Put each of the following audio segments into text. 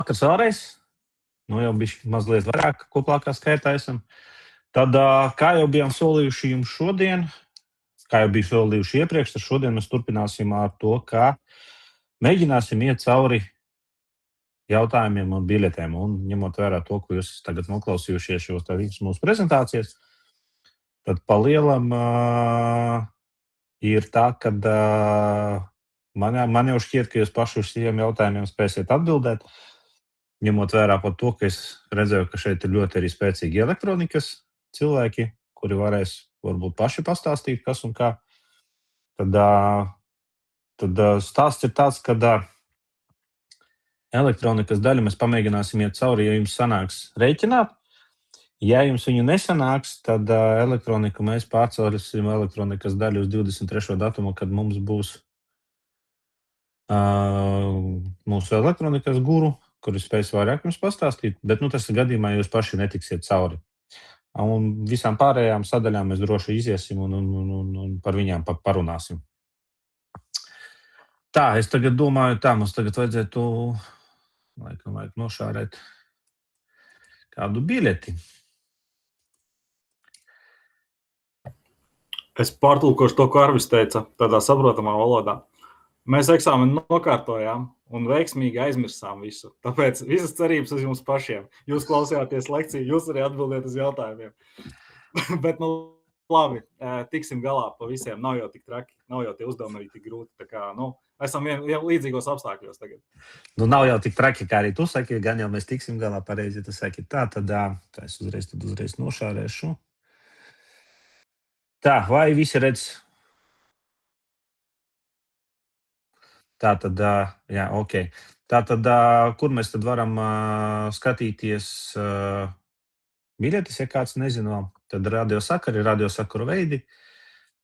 Vakars vēlreiz. Jau bišķi mazliet vairāk koplākā skaitā esam. Tad, kā jau bijām solījuši jums šodien, kā jau bija solījuši iepriekš, tad šodien mēs turpināsim ar to, kā mēģināsim iet cauri jautājumiem un biļetēm. Un ņemot vērā to, ko jūs tagad noklausījušies šos visas mūsu prezentācijas, tad palielam ir tā, ka man jau šķiet, ka jūs paši uz šiem jautājumiem spēsiet atbildēt. Ņemot vērā par to, ka es redzēju, ka šeit ir ļoti arī spēcīgi elektronikas cilvēki, kuri varēs varbūt paši pastāstīt, kas un kā. Tad stāsts ir tāds, ka elektronikas daļu mēs pamēģināsim iet cauri, ja jums sanāks rēķināt. Ja jums viņu nesanāks, tad elektroniku mēs pārcelsim elektronikas daļu uz 23. datumu, kad mums būs mūsu elektronikas guru, kuri spēs vairāk jums pastāstīt, bet tas ir gadījumā, ja jūs paši netiksiet cauri. Un visām pārējām sadaļām mēs droši iziesim un par viņām parunāsim. Tā, es tagad domāju, mums tagad vajadzētu laikam nošārēt kādu biļeti. Es pārtulkošu to, ko Arvis teica, tādā saprotamā valodā. Mēs eksāmenu nokārtojām un veiksmīgi aizmirsām visu. Tāpēc visas cerības uz jums pašiem. Jūs klausījāties lekciju, jūs arī atbildiet uz jautājumiem. Bet, labi, tiksim galā pa visiem. Nav jau tik traki, nav jau tie uzdevumi arī tik grūti. Tā kā, esam līdzīgos apstākļos tagad. Nav jau tik traki, kā arī tu saki, gan jau mēs tiksim galā pareizi, ja tu saki tā, tad es uzreiz nošārēšu. Tā, vai visi redz? Tātad, jā, ok. Tātad, kur mēs tad varam skatīties biļetes, ja kāds nezinu, tad radiosakaru veidi,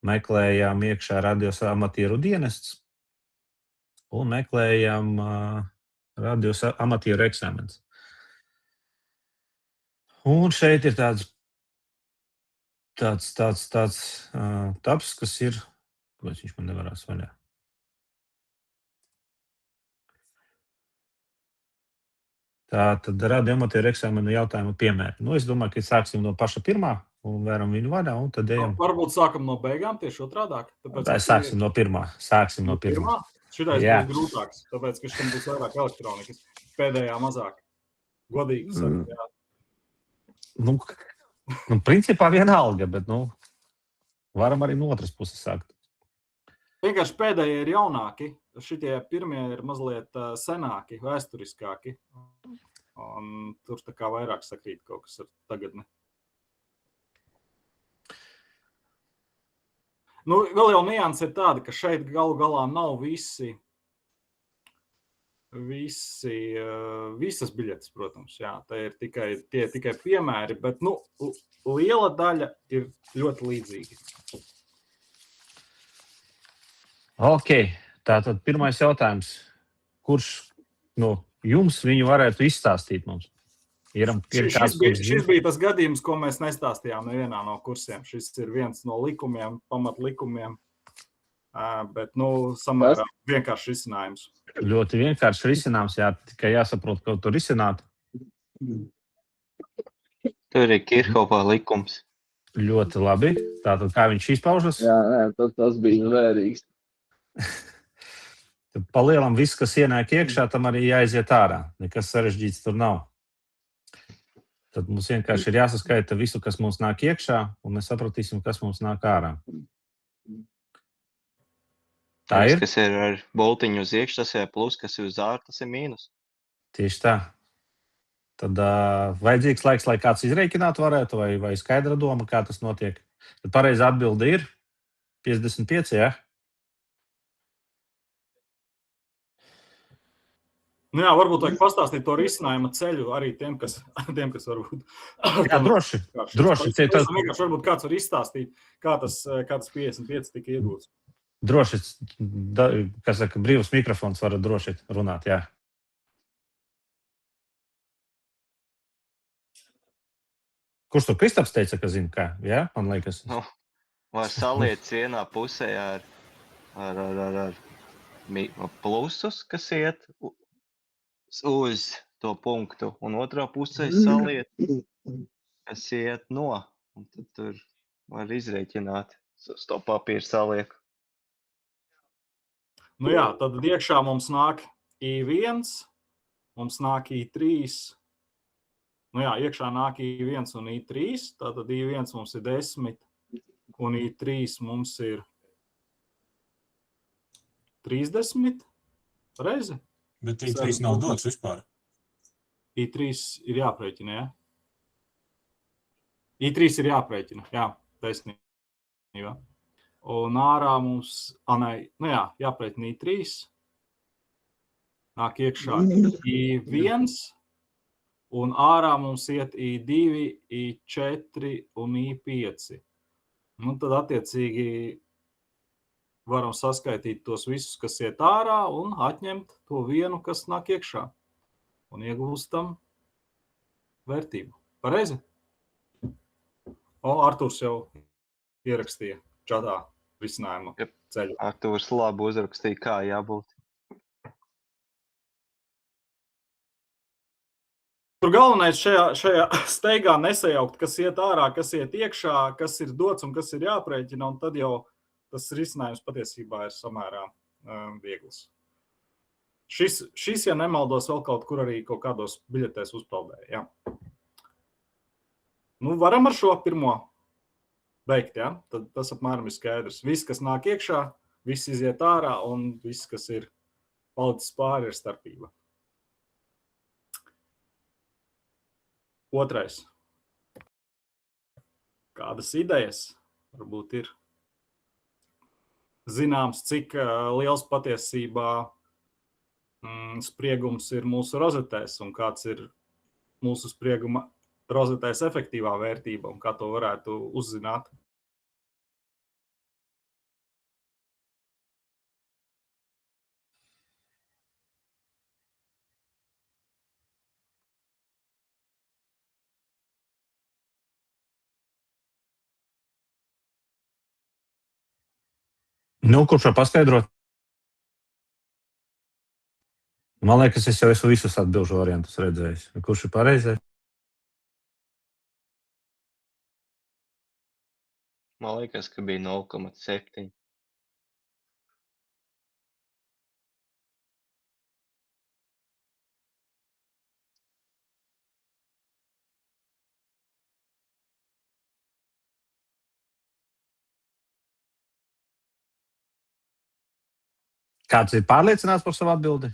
meklējām iekšā radioamatieru dienests un meklējām radioamatieru eksāmens. Un šeit ir tāds tabs, kas ir, kāpēc viņš man nevarās vaļā. Tātad radioamatieru eksāmenu jautājumu piemēri. Es domāju, ka sāksim no paša pirmā un vēram viņu vaļā, un tad ejam. Varbūt sākam no beigām tieši otrādāk. Sāksim no pirmā. Šitais būs grūtāks, tāpēc, ka šim būs vairāk elektronikas. Pēdējā mazāk. Godīgi sakot, jā. Principā vienalga, bet, varam arī no otras puses sākt. Vienkārši pēdējie ir jaunāki, šitie pirmie ir mazliet senāki, vēsturiskāki. Un tur tā kā vairāk sakrīt kaut kas ar tagadni. Vēl jau nianses ir tāda, ka šeit galu galā nav visas biļetes, protams. Jā, tie ir tikai piemēri, bet liela daļa ir ļoti līdzīga. Ok, tātad pirmais jautājums. Kurš no jums viņu varētu izstāstīt mums? Šis bija tas gadījums, ko mēs nestāstījām nevienā no kursiem. Šis ir viens no likumiem, pamatlikumiem, bet samērā vienkārši risinājums. Ļoti vienkārši risinājums, jā, tikai jāsaprot, ko tur risināt. Tur ir Kirchhofa likums. Ļoti labi. Tātad, kā viņš izpaužas? Jā, tas bija vērīgs. Tad palielam viss, kas ienāk iekšā, tam arī jāiziet ārā. Nekas sarežģīts tur nav. Tad mums vienkārši ir jāsaskaita visu, kas mums nāk iekšā, un mēs sapratīsim, kas mums nāk ārā. Tā ir? Kas ir ar boltiņu uz iekšu, tas ir plus, kas ir uz ārā, tas ir mīnus. Tieši tā. Tad vajadzīgs laiks, lai kāds izreikināt varētu, vai skaidra doma, kā tas notiek. Tad pareizi atbilde ir 55, jā? Jā, varbūt vajag pastāstīt to risinājumu ceļu arī tiem, kas varbūt... Jā, droši. Vienkārši varbūt kāds var izstāstīt, kā tas 55 tika iegūts. Droši, kas saka, brīvs mikrofons var droši runāt, jā. Kurš tur Kristaps teica, ka zina, kā? Jā, man liekas. Var saliec vienā pusē ar plusus, kas iet uz to punktu, un otrā pusē saliet, kas iet no, un tad tur var izrēķināt, uz to papīru saliek. Nu jā, tad iekšā mums nāk I1, mums nāk I3, nu jā, iekšā nāk I1 un I3, tātad I1 mums ir 10, un I3 mums ir 30 reizi. Bet I3 nav dots vispār. I3 ir jāprēķina, jā? I3 ir jāprēķina, jā, taisnība. Un ārā mums, nu jā, jāprēķina I3, nāk iekšā I1, un ārā mums iet I2, I4 un I5. Nu, tad attiecīgi varam saskaitīt tos visus, kas iet ārā, un atņemt to vienu, kas nāk iekšā. Un iegūstam vērtību. Pareizi? Arturs jau ierakstīja čatā risinājumu ceļu. Arturs labi uzrakstīja, kā jābūt. Tur galvenais šajā steigā nesajaukt, kas iet ārā, kas iet iekšā, kas ir dots un kas ir jāprēķina, un tad jau tas risinājums patiesībā ir samērā viegls. Šis, ja nemaldos, vēl kaut kur arī kaut kādos biļetēs uzpeldēja. Ja? Nu, varam ar šo pirmo beigt, ja? Tad tas apmēram ir skaidrs. Viss, kas nāk iekšā, viss iziet ārā, un viss, kas ir palicis pāri, ir starpība. Otrais. Kādas idejas varbūt ir zināms, cik liels patiesībā spriegums ir mūsu rozetēs un kāds ir mūsu sprieguma rozetēs efektīvā vērtība un kā to varētu uzzināt. Nu, kurš var paskaidrot? Man liekas, es jau esmu visus atbilžu variantus redzējis. Kurš ir pareizais? Man liekas, ka bija 0,7. Kāds ir pārliecināts par savu atbildi?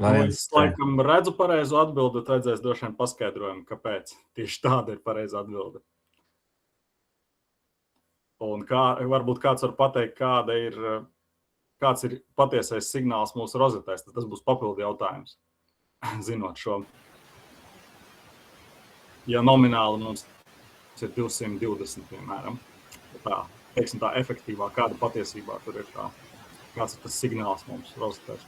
Es laikam redzu pareizo atbildi, tad redzēs droši vien paskaidrojumu, kāpēc tieši tāda ir pareiza atbilde. Un varbūt kāds var pateikt, kāds ir patiesais signāls mūsu rozetēs, tad tas būs papildu jautājums, zinot šo. Ja nomināli mums ir 220, piemēram, tā, teiksim tā efektīvā, kāda patiesībā tur ir tā, kāds ir tas signāls mums rozetēs.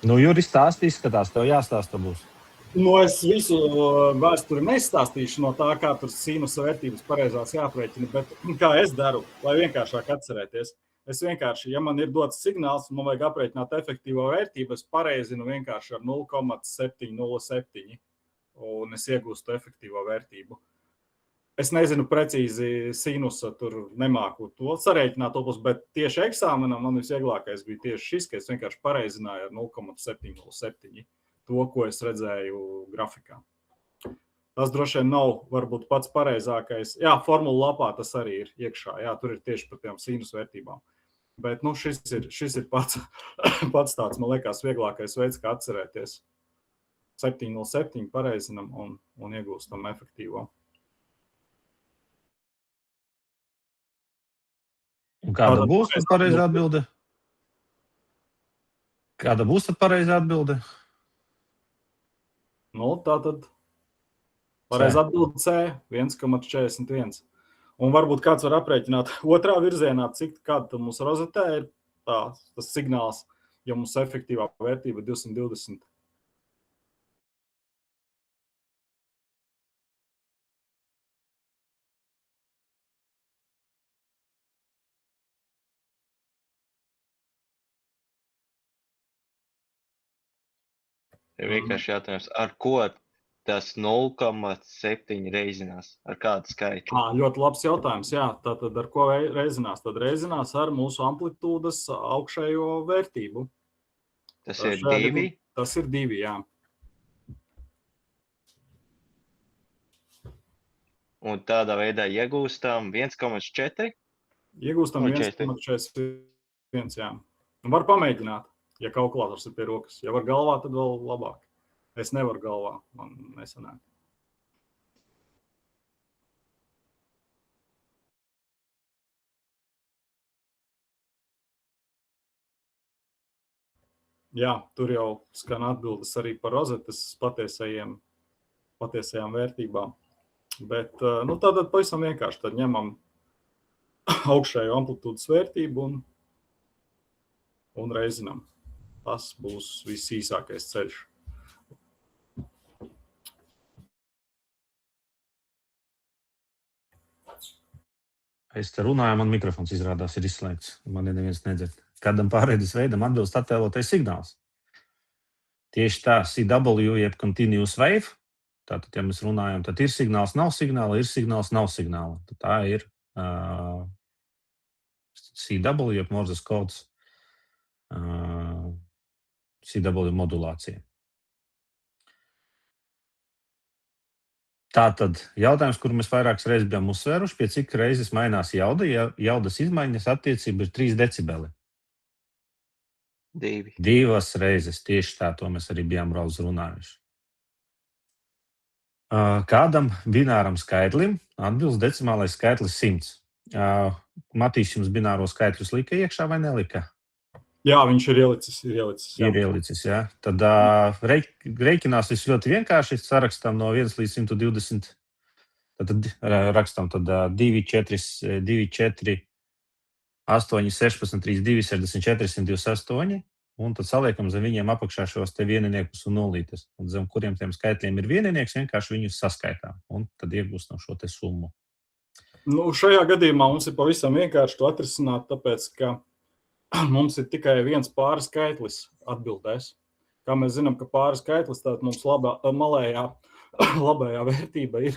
Nu, Juris stāstīs, skatās, tev jāstāsta būs. Nu, es visu vēsturi nestāstīšu no tā, kā tur sīnusa vērtības pareizās jāprēķina, bet kā es daru, lai vienkāršāk atcerēties. Es vienkārši, ja man ir dots signāls un man vajag aprēķināt efektīvo vērtību, es pareizinu vienkārši ar 0,707 un es iegūstu efektīvo vērtību. Es nezinu precīzi sīnusa, tur nemāku to sarēķināt opus, bet tieši eksāmenam man visvieglākais bija tieši šis, ka es vienkārši pareizināju ar 0,707 to, ko es redzēju grafikā. Tas droši vien nav varbūt pats pareizākais. Jā, formula lapā tas arī ir iekšā. Jā, tur ir tieši par tiem sīnus vērtībām. Bet nu, šis ir pats tāds, man liekas, vieglākais veids, kā atcerēties. 707 pareizinam un iegūstam efektīvo. Un kāda būs tad pareizā atbilde? Kāda būs tad pareizā atbilde? Nu, tātad pareizā atbilde C, 1,41. Un varbūt kāds var aprēķināt otrā virzienā, kāda mūsu rozetē ir tas signāls, ja mums efektīvā vērtība 220. Ir vienkārši jautājums, ar ko tas 0,7 reizinās? Ar kādu skaitli? Ļoti labs jautājums. Jā, tātad ar ko reizinās? Tad reizinās ar mūsu amplitūdas augšējo vērtību. Tas ir 2. Tas ir 2, jā. Un tādā veidā iegūstam 1,4? Iegūstam Nu, 1,41, jā. Un var pamēģināt, ja kalkulators ir pie rokas. Ja var galvā, tad vēl labāk. Es nevaru galvā, man nesanāk. Jā, tur jau skan atbildes arī par rozetes patiesajām vērtībām. Bet, tātad pavisam vienkārši tad ņemam augšējo amplitūdas vērtību un reizinam. Tas būs visīsākais ceļš. Es te runāju, man mikrofons izrādās ir izslēgts. Man neviens nedzird. Kādam pārēdes veidam atbilst attēlotais signāls. Tieši tā, CW jeb continuous wave. Tātad, ja mēs runājam, tad ir signāls, nav signāla, ir signāls, nav signāla. Tad tā ir CW jeb Morzes kods CW modulācija. Tātad jautājums, kuru mēs vairākas reizes bijām uzsvēruši, pie cik reizes mainās jauda, ja jaudas izmaiņas attiecība ir 3 decibeli. 2. 2 reizes, tieši tā, to mēs arī bijām daudz runājuši. Kādam bināram skaitlim atbilst decimālais skaitlis 100. Matīs jums bināro skaitļus lika iekšā vai nelika? Jā, viņš ir ielicis. Jā. Ir ielicis, jā. Tad reiķinās viss ļoti vienkārši. Sarakstam no 1 līdz 120. Tad rakstam 2, 4, 8, 16, 32, 64, 128. Un tad saliekam zem viņiem apakšā šos te vieniniekus un nulītes. Un zem kuriem tiem skaitļiem ir vieninieks, vienkārši viņus saskaitām. Un tad iegūstam šo te summu. Šajā gadījumā mums ir pavisam vienkārši to atrisināt, tāpēc, ka mums ir tikai viens pāri skaitlis atbildēs. Kā mēs zinām, ka pāri skaitlis, tātad mums labējā vērtība ir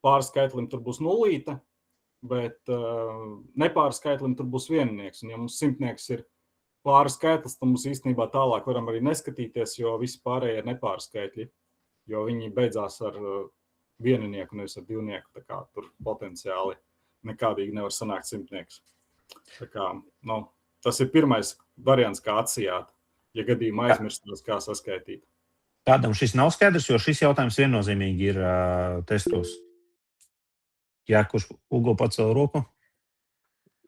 pāri skaitlim tur būs nulīte, bet nepāri skaitlim tur būs vieninieks. Un ja mums simtnieks ir pāri skaitlis, tad mums īstenībā tālāk varam arī neskatīties, jo visi pārējie ir nepāri skaitļi, jo viņi beidzās ar vieninieku, nevis ar divnieku. Tā kā tur potenciāli nekādīgi nevar sanākt simtnieks. Tā kā, tas ir pirmais variants, kā atsijāt, ja gadījumā aizmirstos, kā saskaitīt. Kādam šis nav skaidrs, jo šis jautājums viennozīmīgi ir testos. Jā, kurš Ugo pacēla roku?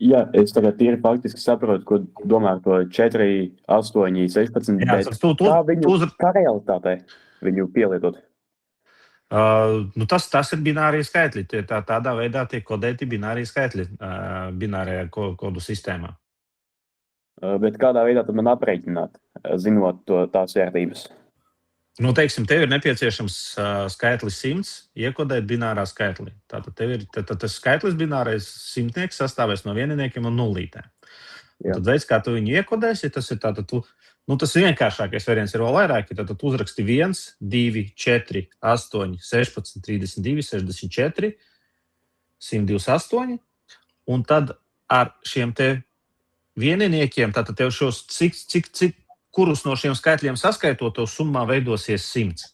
Jā, es tagad tīri faktiski saprotu, ko domā to 4, 8, 16, Jā, bet kā viņu kā realitātē viņu pielietot? Tas ir binārie skaitļi. Tādā veidā tiek kodēti binārie skaitļi binārajā kodu sistēmā. Bet kādā veidā tad man aprēķināt, zinot tās vērtības? Teiksim, tev ir nepieciešams skaitlis 100, iekodēt binārā skaitli. Tātad tev ir tas skaitlis binārais simtnieks sastāvēs no vieniniekiem un nulītēm. Tad veids, kā tu viņu iekodēsi, tas ir tātad tas vienkāršākais variants ir vēl vairāk. Tad uzraksti 1, 2, 4, 8, 16, 32, 64, 128. Un tad ar šiem te vieniniekiem, tātad tev šos kurus no šiem skaitļiem saskaitot, tev summā veidosies 100.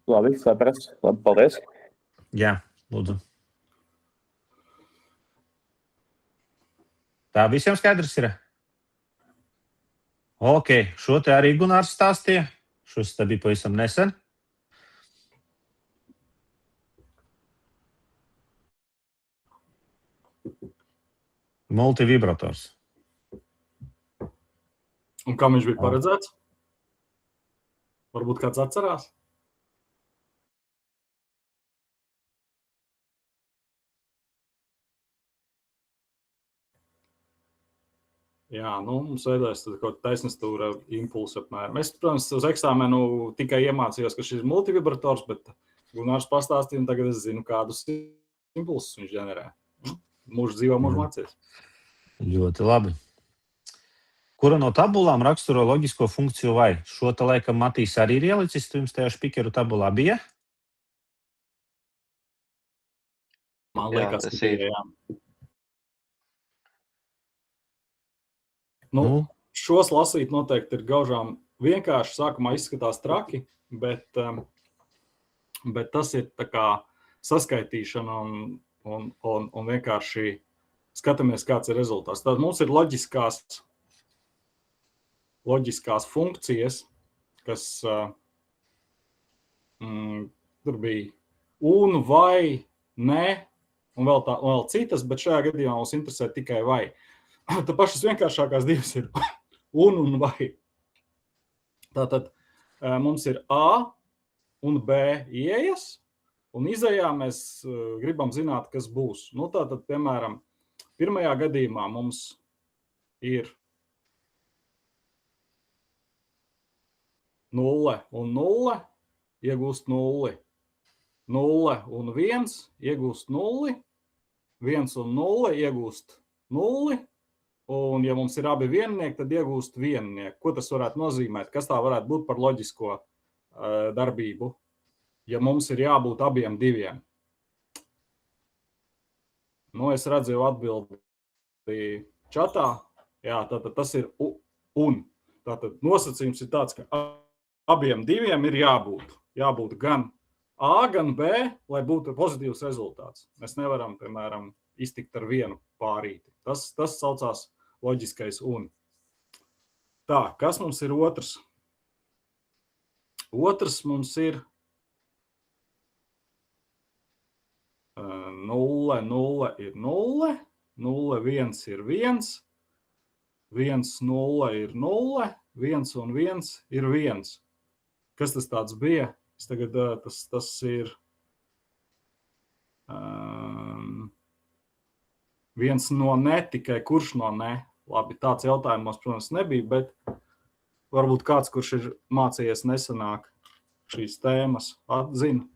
Labi, saprast. Labi, paldies. Jā, lūdzu. Tā visiem skaidrs ir? Ok, šo te arī Gunārs stāstīja. Šis te bija pavisam nesen. Multivibrators. Un kā viņš bija paredzēts? Varbūt kāds atcerās? Jā, mums veidojas kaut taisnstūra impulsu apmēram. Es, protams, uz eksāmenu tikai iemācījos, ka šis ir multivibrators, bet Gunārs pastāstīja, un tagad es zinu, kādus impulsus viņš ģenerē. Mūžu dzīvo, mūžu mācies. Ļoti labi. Kura no tabulām raksturo loģisko funkciju vai? Šo te laikam Matīs arī ir ielicis, tu jums tajā špikeru tabulā bija? Man Jā, liekas, tas ka ir. jā. Nu, šos lasīt noteikti ir gaužām vienkārši, sākumā izskatās traki, bet tas ir tā kā saskaitīšana un vienkārši skatāmies, kāds ir rezultāts. Tad mums ir loģiskās funkcijas, kas tur bija un, vai, ne, un vēl citas, bet šajā gadījumā mums interesē tikai vai. Tā pašas vienkāršākās divas ir un vai. Tātad mums ir A un B ieejas, un izejā mēs gribam zināt, kas būs. Nu, tātad, piemēram, pirmajā gadījumā mums ir 0 un 0, iegūst 0. 0 un 1, iegūst 0. 1 un 0, iegūst 0. Un, ja mums ir abi viennieki, tad iegūst viennieku. Ko tas varētu nozīmēt? Kas tā varētu būt par loģisko darbību, ja mums ir jābūt abiem diviem? Nu, es redzu jau atbildi čatā. Jā, tātad tas ir un. Tātad nosacījums ir tāds, ka abiem diviem ir jābūt. Jābūt gan A, gan B, lai būtu pozitīvs rezultāts. Mēs nevaram, piemēram, iztikt ar vienu pārīti. Tas saucās loģiskais un. Tā, kas mums ir otrs? Otrs mums ir 0, 0 ir 0, 0, 1 ir 1, 1, 0 ir 0, 1 un 1 ir 1. Kas tas tāds bija? Tagad tas ir viens no ne, tikai kurš no ne. Labi, tāds jautājumos, protams, nebija, bet varbūt kāds, kurš ir mācījies nesenāk šīs tēmas, atzina,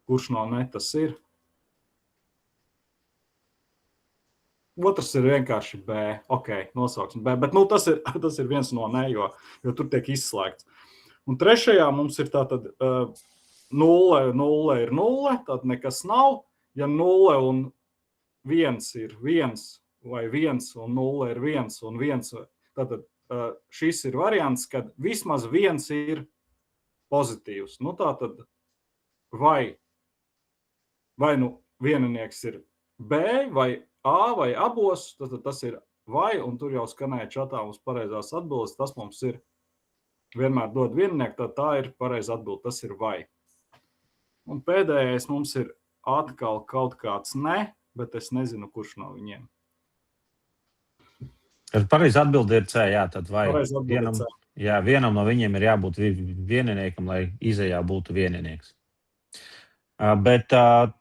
kurš no ne tas ir. Otrs ir vienkārši B. Ok, nosauksim B, bet tas ir viens no ne, jo tur tiek izslēgts. Un trešajā mums ir tātad 0, 0 ir 0, tad nekas nav. Ja 0 un 1 ir 1, vai 1 un 0 ir 1 un 1, tad šis ir variants, kad vismaz viens ir pozitīvs. Nu tātad vai nu vieninieks ir B, vai A, vai abos, tad tas ir vai, un tur jau skanēja čatā mums pareizās atbildes, tas mums ir vienmēr dod viennieku, tad tā ir pareiza atbilde, tas ir vai. Un pēdējais mums ir atkal kaut kāds ne, bet es nezinu, kurš no viņiem. Pareiza atbilde ir C, jā, tad vai. Pareiza atbilde ir C. Jā, vienam no viņiem ir jābūt vieniniekam, lai izejā būtu vieninieks. Bet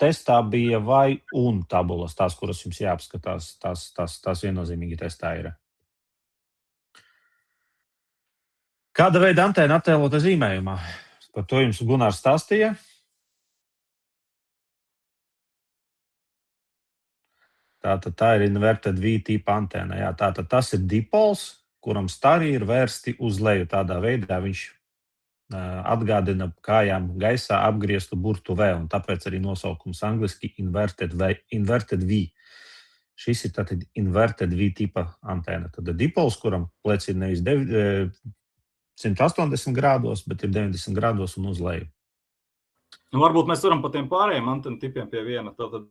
testā bija vai un tabulas, tās, kuras jums jāapskatās, tās viennozīmīgi testā ir. Kāda veida antēna attēlota zīmējumā? Par to jums Gunārs stāstīja. Tātad tā ir inverted V tipa antēna. Jā, tātad tas ir dipols, kuram stari ir vērsti uz leju. Tādā veidā viņš atgādina kājām gaisā apgrieztu burtu V, un tāpēc arī nosaukums angliski inverted V. Šis ir tātad inverted V tipa antēna. Tad dipols, kuram pleci ir nevis 180 grādos, bet ir 90 grādos un uz leju. Nu, varbūt mēs varam pa tiem pārējiem antenu tipiem pie viena. Tātad,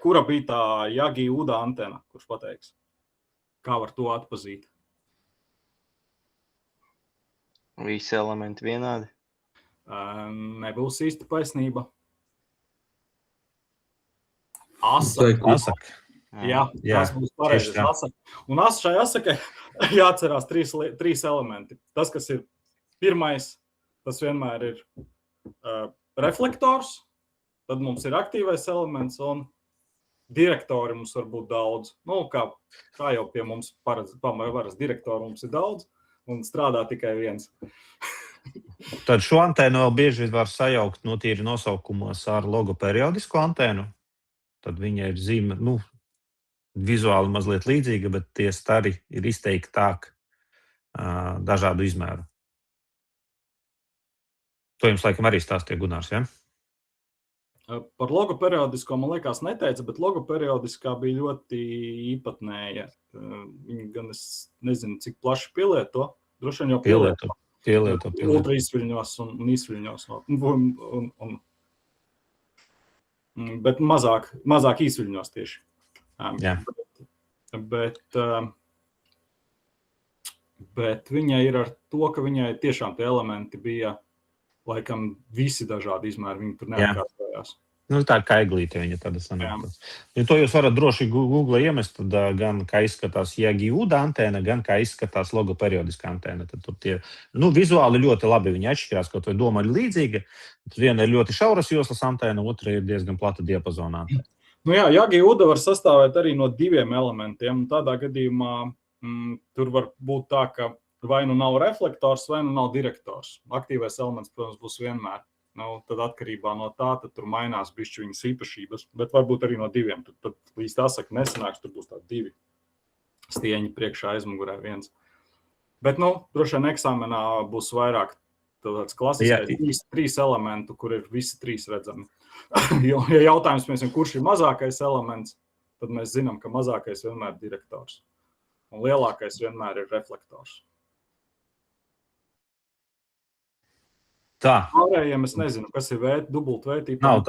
kura bija tā Jagi Uda antena, kurš pateiks? Kā var to atpazīt? Visi elementi vienādi. Nebūs īsti taisnība. Asak. Jā, tas būs pareizi. Asak. Un šai asakai jāatcerās trīs elementi. Tas, kas ir pirmais, tas vienmēr ir reflektors, tad mums ir aktīvais elements un direktori mums var būt daudz. Nu, kā jau pie mums varas direktori mums ir daudz. Un strādā tikai viens. Tad šo antēnu vēl bieži var sajaukt tīri nosaukumos ar logoperiodisko antēnu. Tad viņa ir vizuāli mazliet līdzīga, bet tie stari ir izteiktāk dažādu izmēru. To jums laikam arī stāstīja Gunārs, ja? Par logo periodisko, man liekas, neteica, bet logo periodiskā bija ļoti īpatnēja. Viņi gan es nezinu, cik plaši pielieto. Droši vien jau pielieto. Ultra izviļņos un izviļņos. Bet mazāk izviļņos tieši. Jā. Bet viņai ir ar to, ka viņai tiešām tie elementi bija laikam visi dažādi izmēri, viņi tur neatkārtojās. Nu, tā kā eglīte viņa tāda sanāk. Ja to jūs varat droši Google iemest, tad gan kā izskatās Jagiuda antēna, gan kā izskatās logo periodiskā antēna. Tad tur tie, vizuāli ļoti labi viņi atšķirās, kaut vai doma ir līdzīga. Tad viena ir ļoti šauras joslas antēna, otra ir diezgan plata diapazona antēna. Jā, Jagiuda var sastāvēt arī no 2 elementiem. Tādā gadījumā tur var būt tā, ka vai nu nav reflektors, vai nu nav direktors. Aktīvais elements, protams, būs vienmēr. Tad atkarībā no tā, tad tur mainās bišķi viņas īpašības, bet varbūt arī no 2. Tad līdz tā saka, nesanāks, tur būs tā 2 stieņi priekšā aizmugurē 1. Bet, droši vien eksāmenā būs vairāk tāds klasiskais 3 elementu, kur ir visi 3 redzami. Jo, ja jautājums, kurš ir mazākais elements, tad mēs zinām, ka mazākais vienmēr ir direktors. Un lielākais vienmēr ir reflektors. Tā. Pārējiem es nezinu, kas ir dubultvērtība. Nav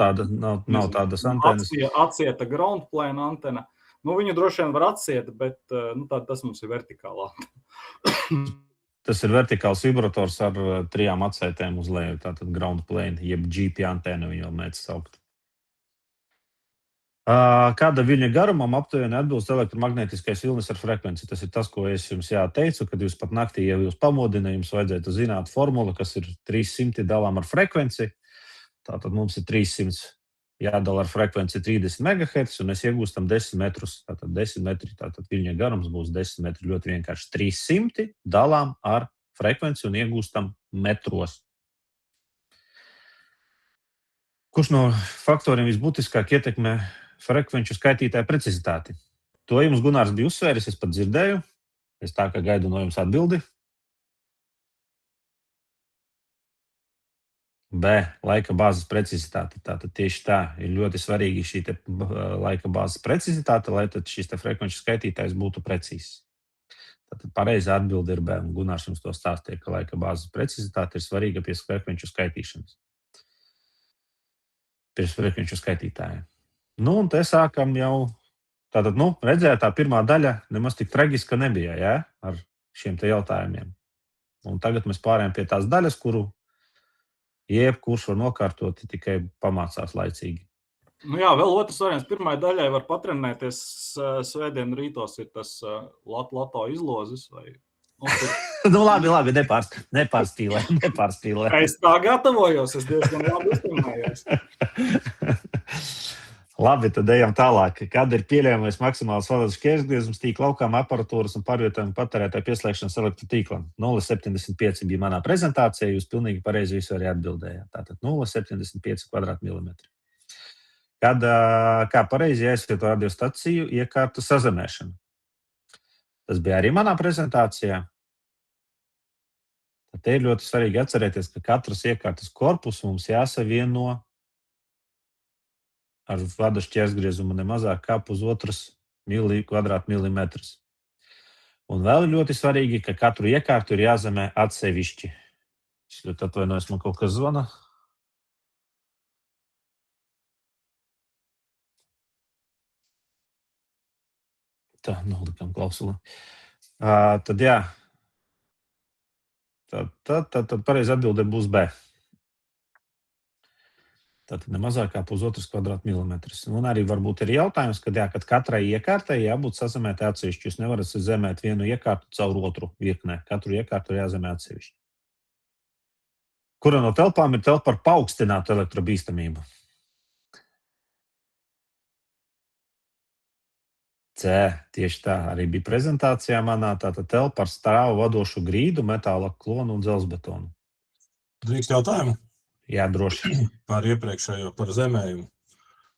tādas antenas. Atsieta ground plane antena. Viņu droši vien var atsiet, bet tas mums ir vertikālā. Tas ir vertikāls vibrators ar 3 atsētēm uz leju, tātad ground plane, jeb GP antēna viņu mēdz saukt. Kāda viļņa garumam aptuveni atbilst elektromagnētiskais vilnis ar frekvenci? Tas ir tas, ko es jums teicu, kad jūs pat naktī, ja jūs pamodina, jums vajadzētu zināt formulu, kas ir 300 dalām ar frekvenci. Tātad mums ir 300 jādala ar frekvenci 30 MHz, un mēs iegūstam 10 metrus. Tātad 10 metri, tātad viļņa garums būs 10 metri. Ļoti vienkārši 300 dalām ar frekvenci un iegūstam metros. Kurš no faktoriem visbūtiskāk ietekmē frekvenču skaitītāju precizitāti? To jums Gunārs bija uzsvēris, es pat dzirdēju. Es tā kā gaidu no jums atbildi. B. Laika bāzes precizitāte. Tātad tieši tā ir ļoti svarīgi šī laika bāzes precizitāte, lai tad šis frekvenču skaitītājs būtu precīzs. Tātad pareizā atbilde ir B. Gunārs jums to stāstīja, ka laika bāzes precizitāte ir svarīga pie frekvenču skaitīšanas. Pie frekvenču skaitītājiem. Un te sākam jau, tātad, redzēt, tā pirmā daļa nemaz tik tragiska nebija, ar šiem te jautājumiem. Un tagad mēs pārējām pie tās daļas, kuru jebkurš var nokārtot, tikai pamācās laicīgi. Vēl otrs variants. Pirmai daļai var patrenēties svētdien rītos ir tas loto izlozes vai... Labi, nepārspīlē. Es tā gatavojos, es diezgan labi uztimējos. Labi, tad ejam tālāk. Kāda ir pieļaujamais maksimāls valodas šķērsgriezums tīkla laukām, aparatūras un pārvietojumu patērētāju pieslēgšanas elektrotīklam? 0,75 bija manā prezentācijā, jūs pilnīgi pareizi visu arī atbildējāt. Tātad 0,75 kvadrātmilimetri. Kā pareizi jāizvieto radiostaciju iekārtu sazemēšanu? Tas bija arī manā prezentācijā. Tad te ir ļoti svarīgi atcerēties, ka katras iekārtas korpus mums jāsavieno ar vada šķērsgriezumu nemazāk kā 0,5 kvadrātmilimetrus. Un vēl ir ļoti svarīgi, ka katru iekārtu ir jāzemē atsevišķi. Es ļoti atvainojos, man kaut kas zvana. Tā, nolikam klausuli. Tad jā. Tad pareizi atbilde būs B. Tātad nemazāk kā 0,5 kvadrātmilimetrus. Un arī varbūt ir jautājums, kad katrai iekārtai jābūt sazemētai atsevišķi. Jūs nevarat zemēt vienu iekārtu caur otru virknē. Katru iekārtu ir jāzemē atsevišķi. Kura no telpām ir telpa ar paaugstinātu elektrobīstamību? C. Tieši tā arī bija prezentācijā manā. Tātad telpa ar stāvu vadošu grīdu, metāla klonu un dzelzbetonu. Drīkst jautājumu? Jā, droši. Par iepriekšējo, par zemējumu.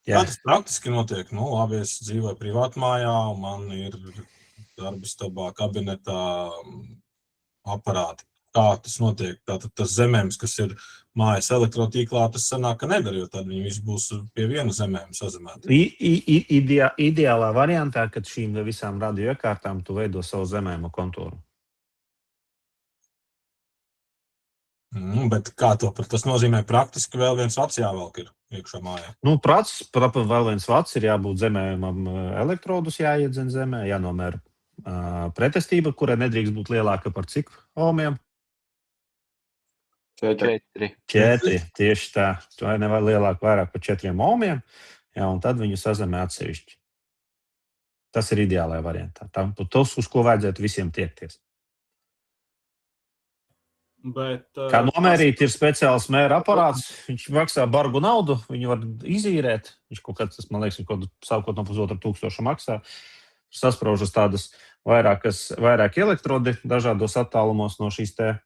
Jā. Kā tas praktiski notiek? Labi, es dzīvoju privātmājā, man ir darbistabā, kabinetā aparāti. Kā tas notiek? Tātad tas zemējums, kas ir mājas elektrotīklā, tas sanāk, ka nedara, jo tad viņi visi būs pie viena zemējuma sazemēti. Ideālā variantā, kad šīm visām radioiekārtām tu veido savu zemējumu kontūru. Bet kā to tas nozīmē praktiski, vēl viens vats jāvelk ir iekšā mājā? Nu, vēl viens vats ir jābūt zemējumam, elektrodus jāiedzen zemē, jānomēr pretestība, kurai nedrīkst būt lielāka par cik ohmiem? 4. 4, tieši tā. Vai nevajag lielāk vairāk par 4 ohmiem, jā, un tad viņu sazemē atsevišķi. Tas ir ideālajā variantā. Tas, uz ko vajadzētu visiem tiekties. Bet, Kā nomērīt, ir speciāls mēra aparāts. Viņš maksā bargu naudu, viņu var izīrēt. Viņš kaut kāds, man liekas, sākot no 1500 maksā. Saspraužas tādas vairāk elektrodi dažādos attālumos no šīs te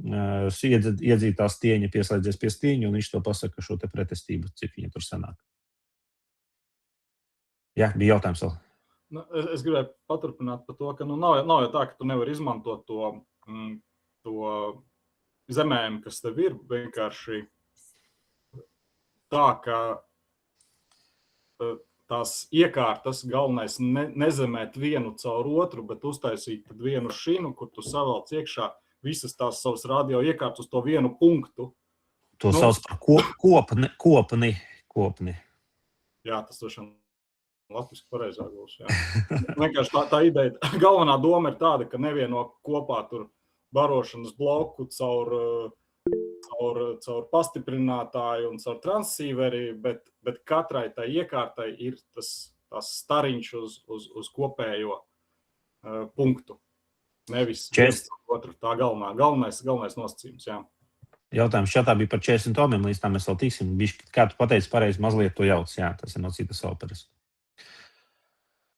iedzītās stieņa, pieslēdzies pie stieņa, un viņš to pasaka šo te pretestību, cik viņa tur sanāk. Jā, bija jautājums vēl. Es gribēju paturpināt par to, ka nav jau tā, ka tu nevari izmantot to zemējumu, kas tev ir, vienkārši tā, ka tās iekārtas galvenais nezemēt vienu caur otru, bet uztaisīt tad vienu šinu, kur tu savelc iekšā visas tās savas radio iekārtas uz to vienu punktu. To sauc par kopni. Jā, tas tošām latviski pareizāk būs. Vienkārši tā ideja, galvenā doma ir tāda, ka nevieno kopā tur barošanas bloku caur pastiprinātāju un caur transīveri, bet katrai tai iekārtai ir tas stariņš uz kopējo punktu. Nevis otru, tā galvenais nosacījums, jā. Jautājums šatā bija par 40 ohmiem, līdz tā mēs vēl tiksim. Kā tu pateici pareizi, mazliet to jauc, jā, tas ir no citas operas.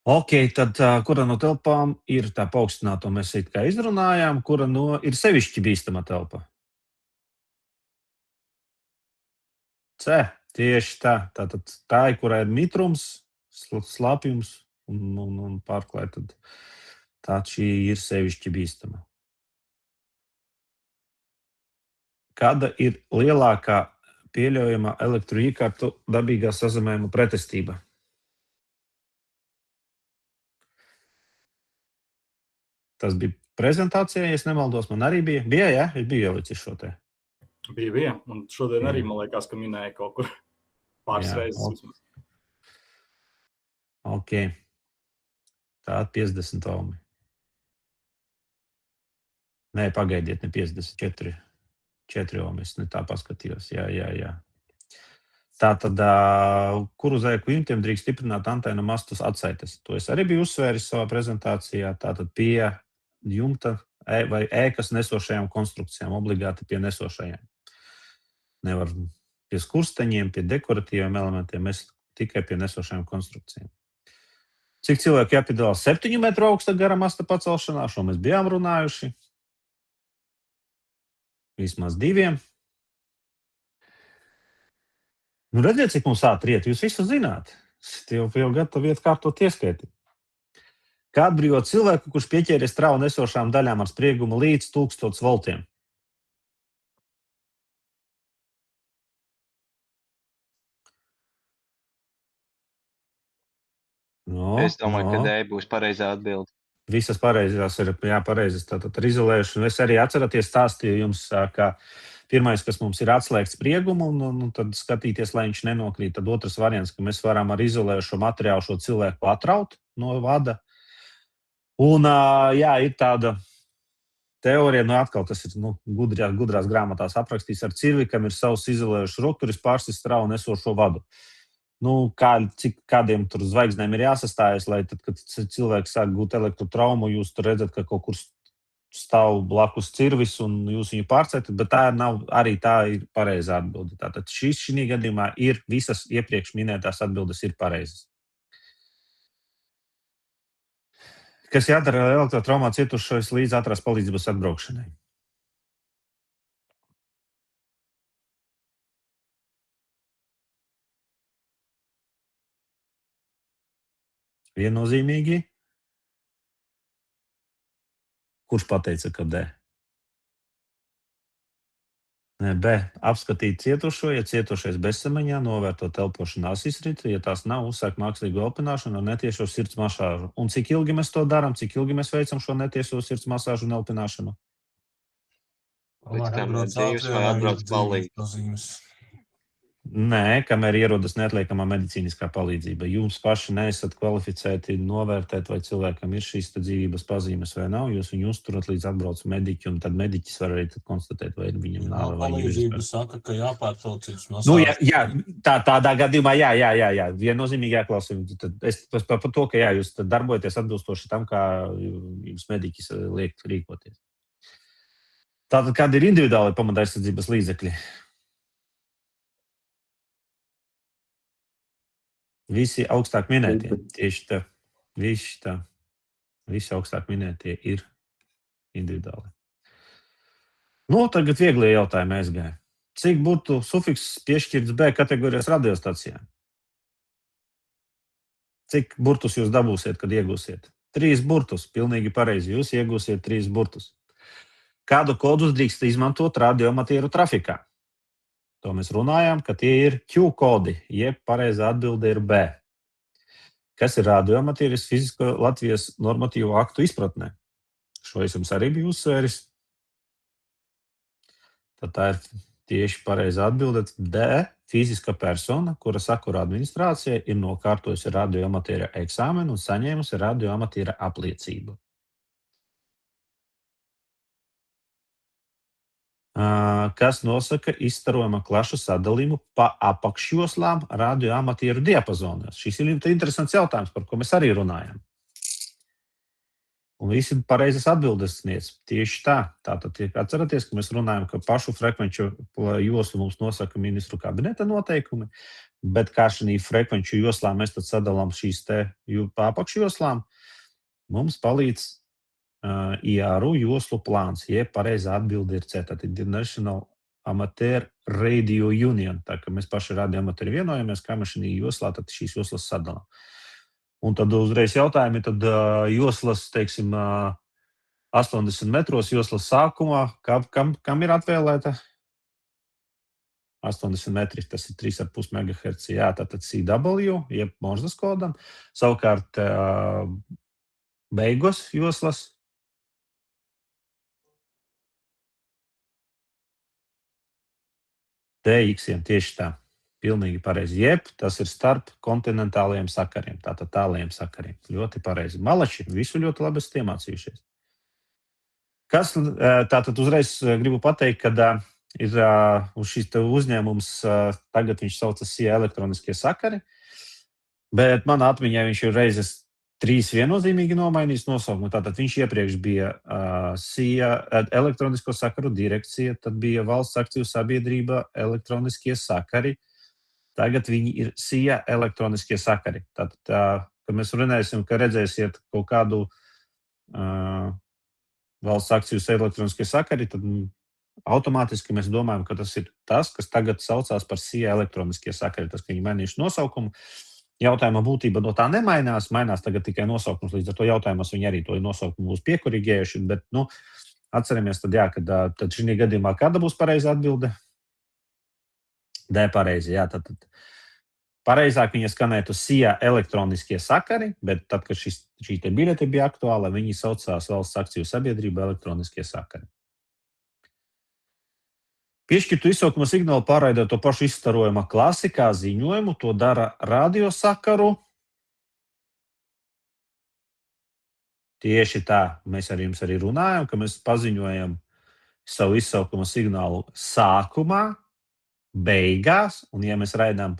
Ok, tad kura no telpām ir tā paaugstināto mēs it kā izrunājām, kura no ir sevišķi bīstama telpa? C, tieši tā. Tātad tā ir, kurā ir mitrums, slapjums un pārklāj, tad tā šī ir sevišķi bīstama. Kāda ir lielākā pieļaujamā elektroiekārtu dabīgā sazemējuma pretestība? Tas bija prezentācijā, ja es nemaldos, man arī bija. Bija, jā? Es biju jau līdz šo te. Bija, un šodien arī, man liekas, ka minēja kaut kur pāris reizes. Ok. Tā 50 ohmi. Nē, pagaidiet, ne 54. 4 ohmi, es ne tā paskatījos. Jā. Tā tad, kuru zēku jumtiem drīkst stiprināt antēnu mastus atsaites? To es arī biju uzsvēris savā prezentācijā. Tātad pie jumta vai ēkas nesošajām konstrukcijām, obligāti pie nesošajām. Nevar pie skursteņiem, pie dekoratīviem elementiem, mēs tikai pie nesošajām konstrukcijām. Cik cilvēki jāpiedalās 7 metru augsta gara masta pacelšanā? Šo mēs bijām runājuši. Vismaz 2. Nu, redziet, cik mums ātri iet, jūs visu zināt. Jau gatavi iet kārtot ieskaiti. Kā atbrīvot cilvēku, kurš pieķēries travu nesošām daļām ar spriegumu līdz 1000 voltiem? Es domāju, ka D būs pareizā atbilde. Visas pareizās ir pareizas. Tātad ar izolēšanu. Es arī atceraties stāstīju jums, ka pirmais, kas mums ir atslēgt spriegumu un tad skatīties, lai viņš nenokrīt. Tad otrs variants, ka mēs varam ar izolējušo materiālu šo cilvēku atraut no vada. Un jā, ir tāda teorija, atkal tas ir gudrās grāmatās aprakstīts, ar cirvikam ir savs izolējušs roturis pārsis travu nesošo vadu. Kādiem tur zvaigznēm ir jāsastājas, lai tad, kad cilvēks sāk gūt elektrotraumu, jūs tur redzat, ka kaut kur stāv blakus cirvis un jūs viņu pārcetat, bet tā ir pareizā atbilde. Tātad šī gadījumā ir visas iepriekš minētās atbildes ir pareizas. Kas jādara elektrotraumā cietušais līdz ātrās palīdzības atbraukšanai? Viennozīmīgi. Kurš pateica, ka D? B. Apskatīt cietušo, ja cietušais bezsamaņā, novērtot elpošanu asisritu, ja tās nav, uzsākt mākslīgu elpināšanu un netiešo sirds masāžu. Un cik ilgi mēs to darām, cik ilgi mēs veicam šo netiešo sirds masāžu un elpināšanu? Līdz kamēr Atbrauc dzīves vai ātrie, atbrauc ir palīgi? dzīves pazīmes. Nē, kamēr ierodas neatliekamā medicīniskā palīdzība. Jūs paši neesat kvalificēti novērtēt, vai cilvēkam ir šīs dzīvības pazīmes vai nav. Jūs viņu uzturat līdz atbrauc mediķi, un tad mediķis var arī konstatēt, vai viņam nav vai viņam ir Palīdzība vispār. saka, ka jāpārtrauc cits Nu, masāžas. jā, tādā gadījumā, jā. Viennozīmīgi jāklausa. Tad es par to, ka jā, jūs tad darbojaties atbilstoši tam, kā jums mediķis liek rīkoties. Tātad, kādi ir individuāli pamata aizsardzības līdzekļi? Visi augstāk minētie. Tieši tā. Visi augstāk minētie ir individuāli. Nu, tagad vieglie jautājumi aizgāja. Cik būtu sufiks piešķirts B kategorijas radiostacijām? Cik burtus jūs dabūsiet, kad iegūsiet? 3 burtus. Pilnīgi pareizi. Jūs iegūsiet 3 burtus. Kādu kodus drīkst izmantot radioamatieru trafikā? To mēs runājām, ka tie ir Q kodi, jeb pareizā atbilde ir B. Kas ir radioamatieris fizisko Latvijas normatīvo aktu izpratnē? Šo es jums arī biju uzsvēris. Tad tā ir tieši pareizā atbilde D. Fiziska persona, kura sakura administrācija ir nokārtojusi radioamatiera eksāmenu un saņēmusi radioamatiera apliecību. Kas nosaka izstarojuma klašu sadalījumu pa apakšjoslām radioamatieru diapazonos? Šis ir interesants jautājums, par ko mēs arī runājam. Un visi pareizas atbildes sniedz. Tieši tā. Tātad atceraties, ka mēs runājam, ka pašu frekvenču joslu mums nosaka ministru kabineta noteikumi, bet kā šī frekvenču joslā mēs tad sadalām šīs te pa apakšjoslām, mums palīdz IARU joslu plāns, jeb pareizā atbilde ir C, tātad International Amateur Radio Union, tā ka mēs paši radioamateri vienojamies, kā mēs šī joslā tad šīs joslas sadalām. Un tad uzreiz jautājumi, tad joslas, teiksim, 80 metros joslas sākumā, kam ir atvēlēta? 80 metri, tas ir 3,5 MHz, jā, tātad CW, jeb Morzas kodam. Savukārt beigos joslas DX-iem tieši tā. Pilnīgi pareizi. Jeb, tas ir starp kontinentālajiem sakariem, tātad tālajiem sakariem. Ļoti pareizi. Malači, visu ļoti labi esat iemācījušies. Kas, tātad uzreiz gribu pateikt, ka ir uz šīs uzņēmums, tagad viņš saucas SIA elektroniskie sakari, bet manā atmiņā viņš ir reizes 3 viennozīmīgi nomainījis nosaukumu. Tātad viņš iepriekš bija SIA elektronisko sakaru direkcija, tad bija valsts akciju sabiedrība elektroniskie sakari. Tagad viņi ir SIA elektroniskie sakari. Tātad, kad mēs runāsim, ka redzēsiet kaut kādu valsts akciju elektroniskie sakari, tad automātiski mēs domājam, ka tas ir tas, kas tagad saucās par SIA elektroniskie sakari. Tas, ka viņi mainījuši nosaukumu. Jautājuma būtība no tā nemainās, mainās tagad tikai nosaukums, līdz ar to jautājumos viņi arī to nosaukumu būs piekorigējuši, bet, atceramies tad, jā, kad tad šī gadījumā kāda būs pareiza atbilde? D pareizi, jā, tad pareizāk viņa skanētu SIA elektroniskie sakari, bet tad, kad šī te biļete bija aktuāla, viņi saucās valsts akciju sabiedrība elektroniskie sakari. Piešķirtu izsaukuma signālu pārraidot to pašu izstarojuma klasi kā ziņojumu, to dara radiosakaru. Tieši tā, mēs ar jums arī runājam, ka mēs paziņojam savu izsaukuma signālu sākumā, beigās, un ja mēs raidām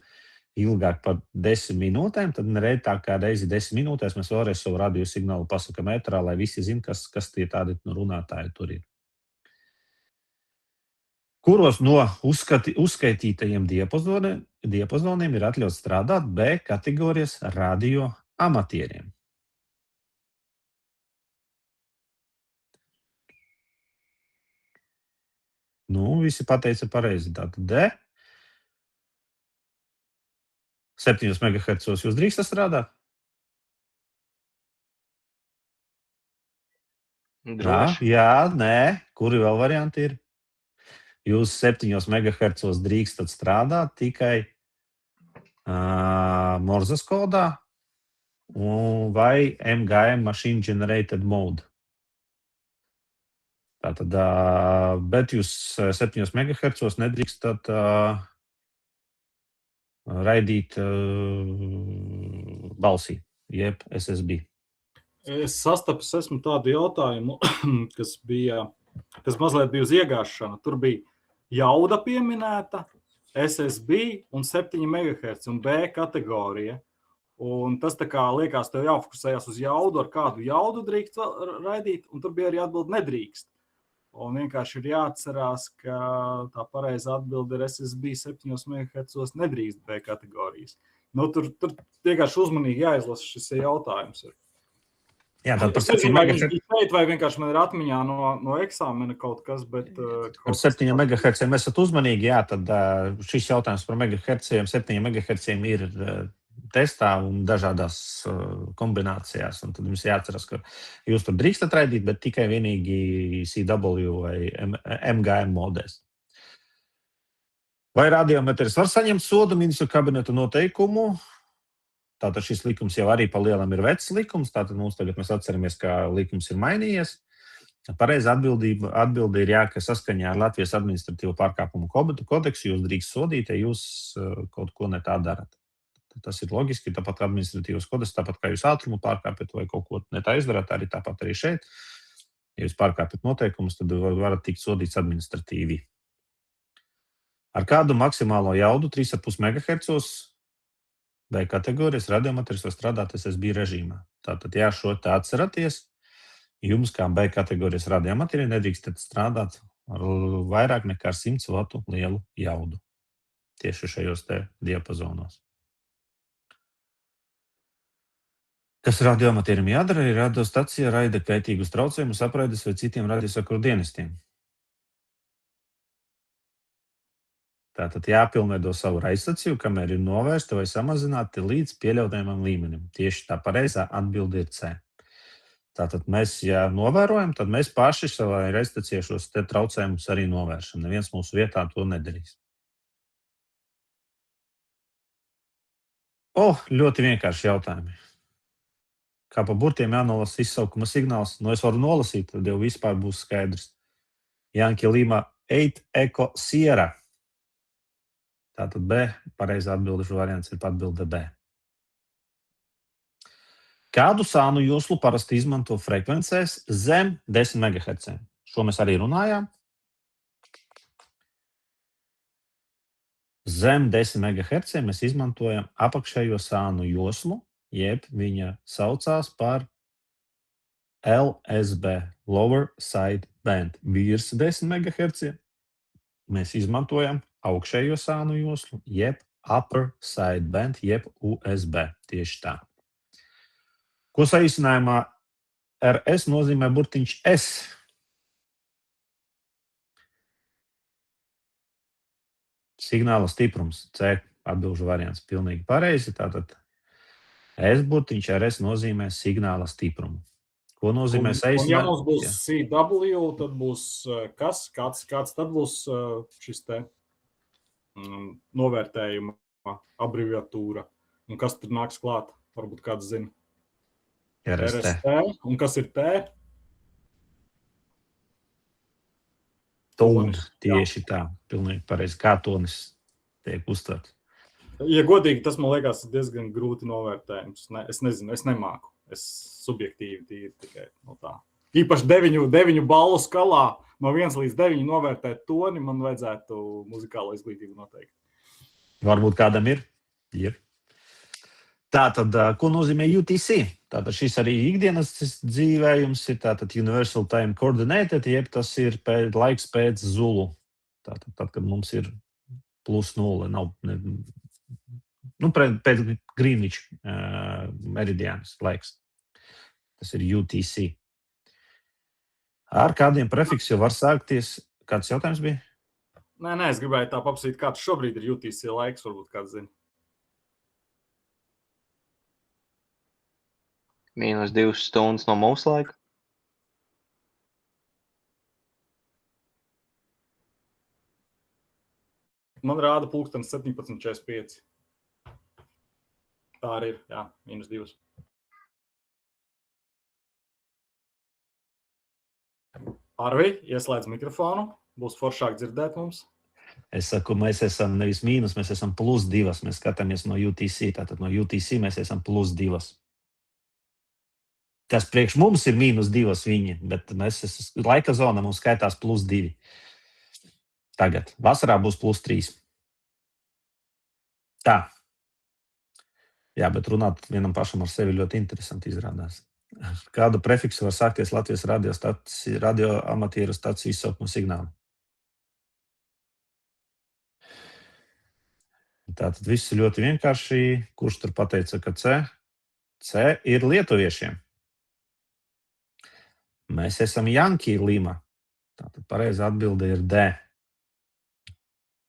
ilgāk par 10 minūtēm, tad reiz tā kā reizi 10 minūtēs mēs vēlreiz savu radio signālu pasakam ēterā, lai visi zin, kas tie tādi runātāji tur ir. Kuros no uzskaitītajiem diapazoniem ir atļauts strādāt B kategorijas radio amatieriem? Visi pateica pareizi. Tātad D. 7 MHz jūs drīkstat strādāt? Droši. Jā, nē. Kuri vēl varianti ir? jūs 7 MHz drīkstat strādāt tikai Morzes kodā vai MGM Machine Generated Mode. Tātad, bet jūs 7 MHz nedrīkstat raidīt balsī, jeb SSB. Es sastapis esmu tādu jautājumu, kas mazliet bija uz iegāšana. Tur bija jauda pieminēta, SSB un 7 MHz un B kategorija. Un tas tā kā liekas, tev jāfokusējās uz jaudu, ar kādu jaudu drīkst raidīt, un tur bija arī atbildi nedrīkst. Un vienkārši ir jāatcerās, ka tā pareizā atbilde ir SSB 7 MHz nedrīkst B kategorijas. Nu, tur vienkārši uzmanīgi jāizlasa šis jautājums. Jā, tad par Es nezinu, 7 vai viņš MHz. bija šeit, vai vienkārši man ir atmiņā no eksāmena kaut kas, bet... Par 7 MHz esat uzmanīgi, jā, tad šis jautājums par megaherciem, 7 MHz ir testā un dažādās kombinācijās. Un tad jums jāatceras, ka jūs tur drīkstat raidīt, bet tikai vienīgi CW vai MGM modēs. Vai radiometrs var saņemt sodu ministru kabineta noteikumu? Tātad šis likums jau arī pa lielam ir vecs likums, tātad mums tagad mēs atceramies, ka likums ir mainījies. Pareiza atbilde ir jā, ka saskaņā ar Latvijas administratīvo pārkāpumu kodeksu jūs drīkst sodīt, ja jūs kaut ko ne tā darat. Tas ir loģiski, tāpat administratīvos kodeks, tāpat kā jūs ātrumu pārkāpjat vai kaut ko ne tā izdarāt, arī tāpat arī šeit. Ja jūs pārkāpjat noteikumus, tad varat tikt sodīts administratīvi. Ar kādu maksimālo jaudu 3,5 MHz vai kategorijas radiometrs var strādāt SSB režīmā. Tātad, ja šo te atceraties, jums kā B kategorijas radiometri nedrīkstat strādāt ar vairāk nekā 100 vatu lielu jaudu. Tieši šajos te diapazonos. Kas radioamatierim jādara, ir radiostacija raida kaitīgus traucējumus apraides vai citiem radiosakaru dienestiem. Tātad jāpilnveido savu raidstaciju, kamēr ir novērsta vai samazināti līdz pieļaujamam līmenim. Tieši tā pareizā atbilde ir C. Tātad mēs, ja novērojam, tad mēs paši savai raidstacijai šos te traucējumus arī novēršam. Neviens mūsu vietā to nedarīs. Ļoti vienkārši jautājumi. Kā pa burtiem jānolasa izsaukuma signāls? Es varu nolasīt, tad jau vispār būs skaidrs. Yankee Lima 8 Echo Sierra. Tātad B, pareizā atbildešu variants ir atbilde B. Kādu sānu joslu parasti izmanto frekvencēs zem 10 MHz? Šo mēs arī runājām. Zem 10 MHz mēs izmantojam apakšējo sānu joslu, jeb viņa saucās par LSB, Lower Side Band. Virs 10 MHz mēs izmantojam augšējo sānu joslu, jeb Upper Side Band, jeb USB. Tieši tā. Ko saīsinājumā RS nozīmē burtiņš S? Signāla stiprums. C atbilžu variants pilnīgi pareizi. Tātad S burtiņš RS nozīmē signāla stiprumu. Ko nozīmē saīsinājums? Un ja mums būs CW, tad būs kas? Kāds tad būs šis te novērtējuma abreviatūra? Un kas tad nāks klāt? Varbūt kāds zina. RST. Un kas ir T? Tone. Tieši tā. Pilnīgi pareizi. Kā tonis tiek uztverts? Ja godīgi, tas man liekas diezgan grūti novērtējums. Es nezinu, es nemāku. Es subjektīvi tīri tikai no tā. Īpaši 9 ballu skalā no 1 līdz 9 novērtēt toni man vajadzētu muzikālo izglītību noteikti. Varbūt kādam ir? Ir. Tātad, ko nozīmē UTC? Tātad šis arī ikdienas dzīvējums ir tātad Universal Time Coordinated, jeb tas ir laiks pēc Zulu. Tātad, tad, kad mums ir +0, nav... pēc Greenwich meridiānas laiks. Tas ir UTC. Ar kādiem prefiksiem var sākties? Kāds jautājums bija? Nē, es gribēju tā papasīt, kāds šobrīd ir UTC laiks, varbūt kāds zina. -2 stundas no mūsu laika. Man rāda pulkstenis 17.45. Tā arī ir, jā, -2. Arvi, ieslēdz mikrofonu, būs foršāk dzirdēt mums. Es saku, mēs esam nevis mīnus, mēs esam +2. Mēs skatāmies no UTC, tātad no UTC mēs esam +2. Tas priekš mums ir -2 viņi, bet mēs esam laika zona, mums skaitās +2. Tagad. Vasarā būs +3. Tā. Jā, bet runāt vienam pašam ar sevi ļoti interesanti izrādās. Kādu prefiksu var sākties Latvijas radio amatieru staciju izsaukuma signālu? Tātad viss ir ļoti vienkārši. Kurš tur pateica, ka C? C ir lietuviešiem. Mēs esam Yankee Lima. Tātad pareizā atbilde ir D.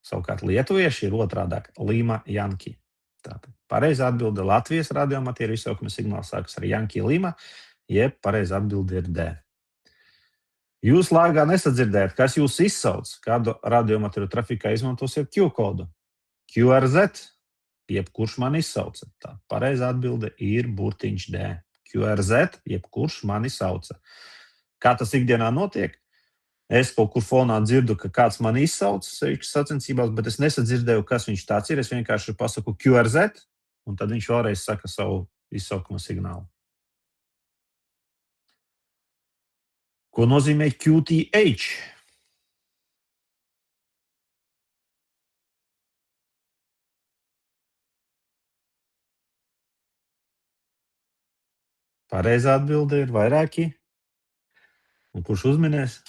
Savukārt lietuvieši ir otrādāk Lima Yankee. Tātad pareizā atbilde Latvijas radioamatieru izsaukuma signāls sākas ar Yankee Lima, jeb pareizā atbilde ir D. Jūs lāgā nesadzirdējat, kas jūs izsauc, kādu radioamatieru trafikā izmantosiet Q kodu. QRZ, jebkurš man izsauca. Tā pareizā atbilde ir burtiņš D. QRZ, jebkurš mani sauca. Kā tas ikdienā notiek? Es kaut kur fonā dzirdu, ka kāds mani izsauc sacensībās, bet es nesadzirdēju, kas viņš tāds ir. Es vienkārši pasaku QRZ, un tad viņš vēlreiz saka savu izsaukuma signālu. Ko nozīmē QTH? Pareizā atbilde ir vairāki. Un kurš uzminēs?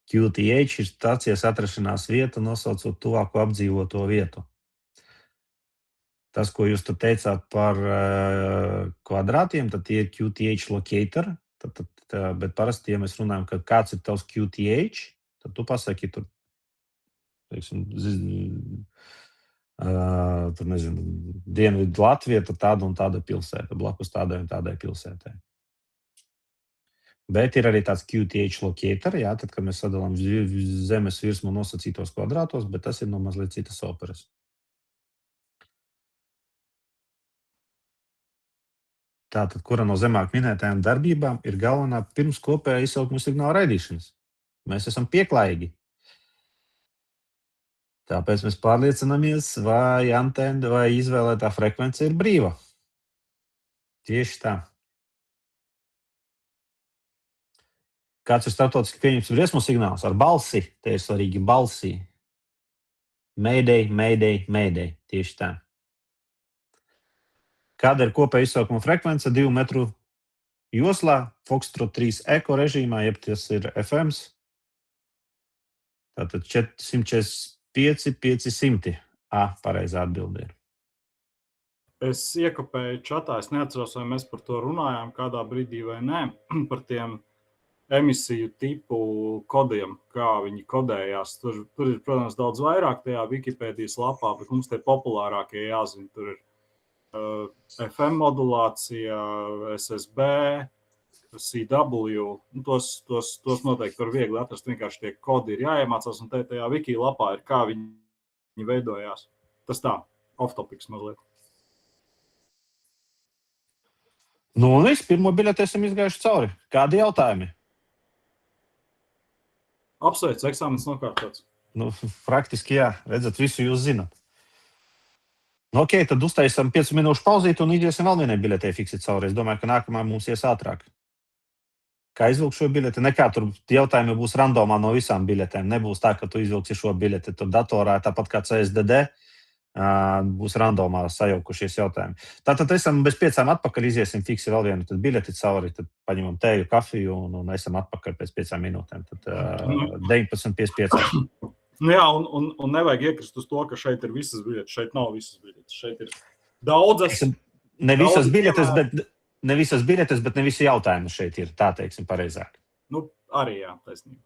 QTH ir stācijas atrašanās vieta, nosaucot tuvāko apdzīvoto vietu. Tas, ko jūs tur teicāt par kvadrātiem, tad tie ir QTH locator. Bet parasti, ja mēs runājam, ka kāds ir tavs QTH, tad tu pasaki tur, teiksim, tur nezinu, Dienvidu Latvija, tad tāda un tāda pilsēta, blakus tādai un tādai pilsētai. Bet ir arī tāds QTH locator, jā, tad, kad mēs sadalām zemes virsmu nosacītos kvadrātos, bet tas ir no mazliet citas operas. Tātad, kura no zemāk minētajām darbībām ir galvenā pirms kopējā izsaukuma signāla raidīšanas? Mēs esam pieklājīgi. Tāpēc mēs pārliecinamies, vai antena vai izvēlētā frekvence ir brīva. Tieši tā. Kāds ir starptautiski pieņemts briesmu signāls? Ar balsi. Te ir svarīgi balsi. Mayday, mayday, mayday. Tieši tā. Kāda ir kopēja izsaukuma frekvence 2 metru joslā, Foxtrot 3 eko režīmā, jeb tas ir FMs? Tātad 445, 500. Pareizā atbilde ir. Es iekopēju čatā, es neatceros, vai mēs par to runājām kādā brīdī vai nē, par tiem emisiju tipu kodiem, kā viņi kodējās. Tur ir, protams, daudz vairāk tajā Wikipēdijas lapā, bet mums tie populārākie jāzina. Tur ir FM modulācija, SSB, CW. Tos noteikti var viegli atrast, vienkārši tie kodi ir jāiemācās, un tajā Wiki lapā ir, kā viņi veidojās. Tas tā, off-topics mazliet. Nu, un viss, pirmo biļeti esam izgājuši cauri. Kādi jautājumi? Apsveic, eksāmenis nokārtots. Nu, praktiski jā, redzat, visu jūs zinat. Nu, ok, tad uztaisam 5 minūšu pauzīt un iziesim vēl vienai biļetē fiksēt cauri. Es domāju, ka nākamā mums ies ātrāk. Kā izvilkt šo biļeti? Nekā tur jautājumi būs randomā no visām biļetēm. Nebūs tā, ka tu izvilksi šo biļeti tur datorā, tāpat kā CSDD. Būs randomā sajaukušies jautājumi. Tātad esam bez 5 atpakaļ, iziesim fiksi vēl vienu biļeti cauri, tad paņemam teju, kafiju un esam atpakaļ pēc 5 minūtēm. Tad 19.55. Nu jā, un nevajag iekrist uz to, ka šeit ir visas biļetes. Šeit nav visas biļetes. Šeit ir daudzas. Ne visas biļetes, bet ne visi jautājumi šeit ir, tā teiksim, pareizāk. Nu, arī jā, taisnība.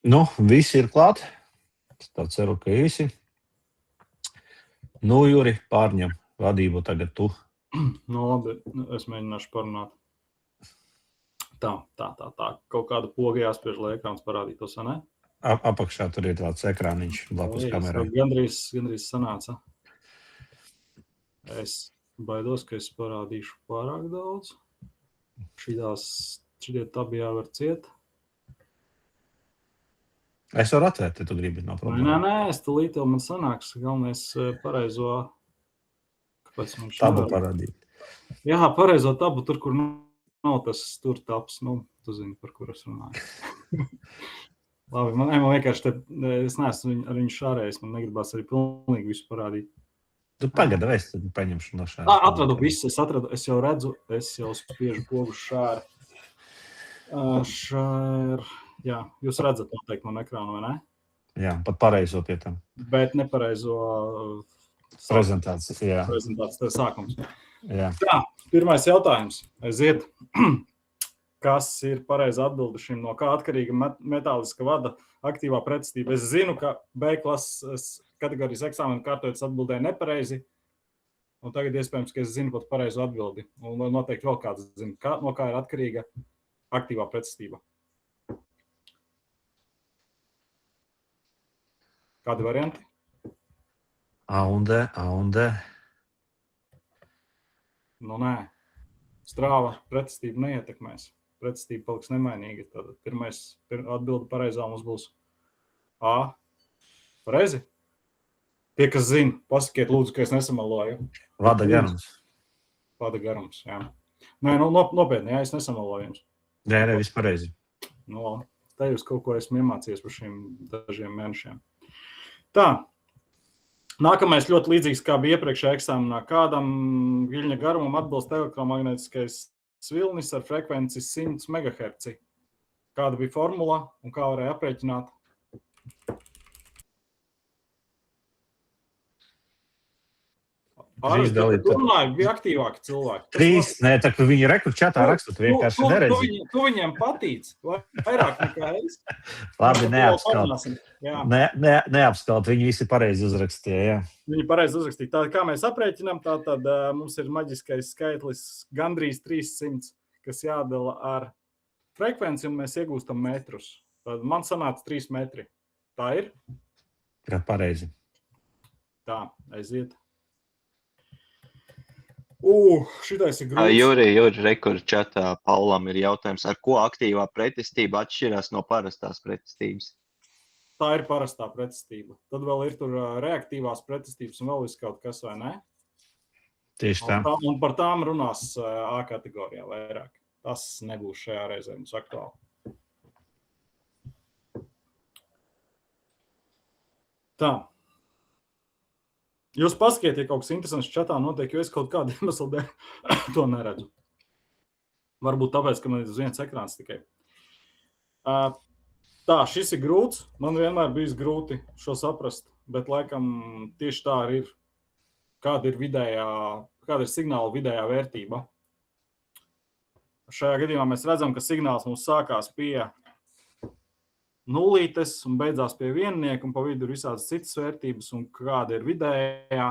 Nu, visi ir klāt. Tā ceru, ka visi. Nu, Juri, pārņem vadību tagad tu. Nu, labi, es mēģināšu parunāt. Tā. Kaut kāda poga jāspiež, lai ekrāns parādītos, vai ne? Apakšā tur ir tāds ekrāniņš blakus kamerai. Gandrīz sanāca. Es baidos, ka es parādīšu pārāk daudz. Šitie tabi jāvar ciet. Es varu atvērt, ja tu gribi no problēma. Nē, es tulīt jau man sanāks. Galvenais pareizo... Kāpēc man Tabu parādīt. Jā, pareizo tabu tur, kur nav tas tur taps. Nu, tu zini, par kur es runāju. Labi, man vienkārši es neesmu ar viņu šārējis. Man negribās arī pilnīgi visu parādīt. Tu pagada, es paņemšu no šāra. Atradu visu, es jau redzu, es jau spiežu pogu šāri. Jā, jūs redzat noteikti man ekrānu, vai ne? Jā, pat pareizo pie tam. Bet nepareizo Prezentācijas, jā. Tā sākums. Jā. Tā, pirmais jautājums. Aiziet. Kas ir pareiza atbilde šim, no kā atkarīga metāliska vada aktīvā pretestība? Es zinu, ka B klases kategorijas eksāmena kārtojas atbildēja nepareizi, un tagad iespējams, ka es zinu pat pareizu atbildi. Un noteikti vēl kāds zina, no kā ir atkarīga aktīvā pretestība. Kādi varianti? A un D. Nu, nē. Strāva pretestību neietekmēs. Pretestība paliks nemainīga. Tātad pirmais atbilde pareizā mums būs A. Pareizi? Tie, kas zina, pasakiet lūdzu, ka es nesamaloju. Vada garums. Vada garums, jā. Nē, nu, nopietni, jā, es nesamaloju jums. Jā, viss pareizi. Nu, tā jūs kaut ko esmu iemācījies par šiem dažiem mēnešiem. Tā. Nākamais ļoti līdzīgs, kā bija iepriekšējā eksāmenā. Kādam viļņa garumam atbilst elektromagnētiskais svilnis ar frekvenci 100 MHz? Kāda bija formula un kā varēja aprēķināt? Arī runāju, bija aktīvāki cilvēki. 3, nē, tā kā viņi čatā rakstot, vienkārši neredzi. Tu viņiem patīc, vairāk nekā es. Labi, neapskalt, viņi visi pareizi uzrakstīja, jā. Viņi pareizi uzrakstīja. Tātad, kā mēs aprēķinām, tātad mums ir maģiskais skaitlis gandrīz 300, kas jādala ar frekvenci, un mēs iegūstam metrus. Tātad man sanāca 3 metri. Tā ir? Jā, pareizi. Tā, aiziet. Šitais ir grūts. Juri, rekur čatā Paulam ir jautājums, ar ko aktīvā pretestība atšķirās no parastās pretestības? Tā ir parastā pretestība. Tad vēl ir tur reaktīvās pretestības un vēl viss kaut kas, vai ne? Tieši tā. Un par tām runās A kategorijā vairāk. Tas nebūs šajā reizē mums aktuāli. Tā. Jūs paskiet, ja kaut kas interesants čatā notiek, jo es kaut kādu iemeslu dēļ to neredzu. Varbūt tāpēc, ka man ir uz viens ekrāns tikai. Tā, šis ir grūts. Man vienmēr bijis grūti šo saprast, bet laikam tieši tā arī ir. Kāda ir signāla vidējā vērtība? Šajā gadījumā mēs redzam, ka signāls mums sākās pie nulītes un beidzās pie viennieka, un pa vidu ir visādas citas vērtības, un kāda ir vidējā.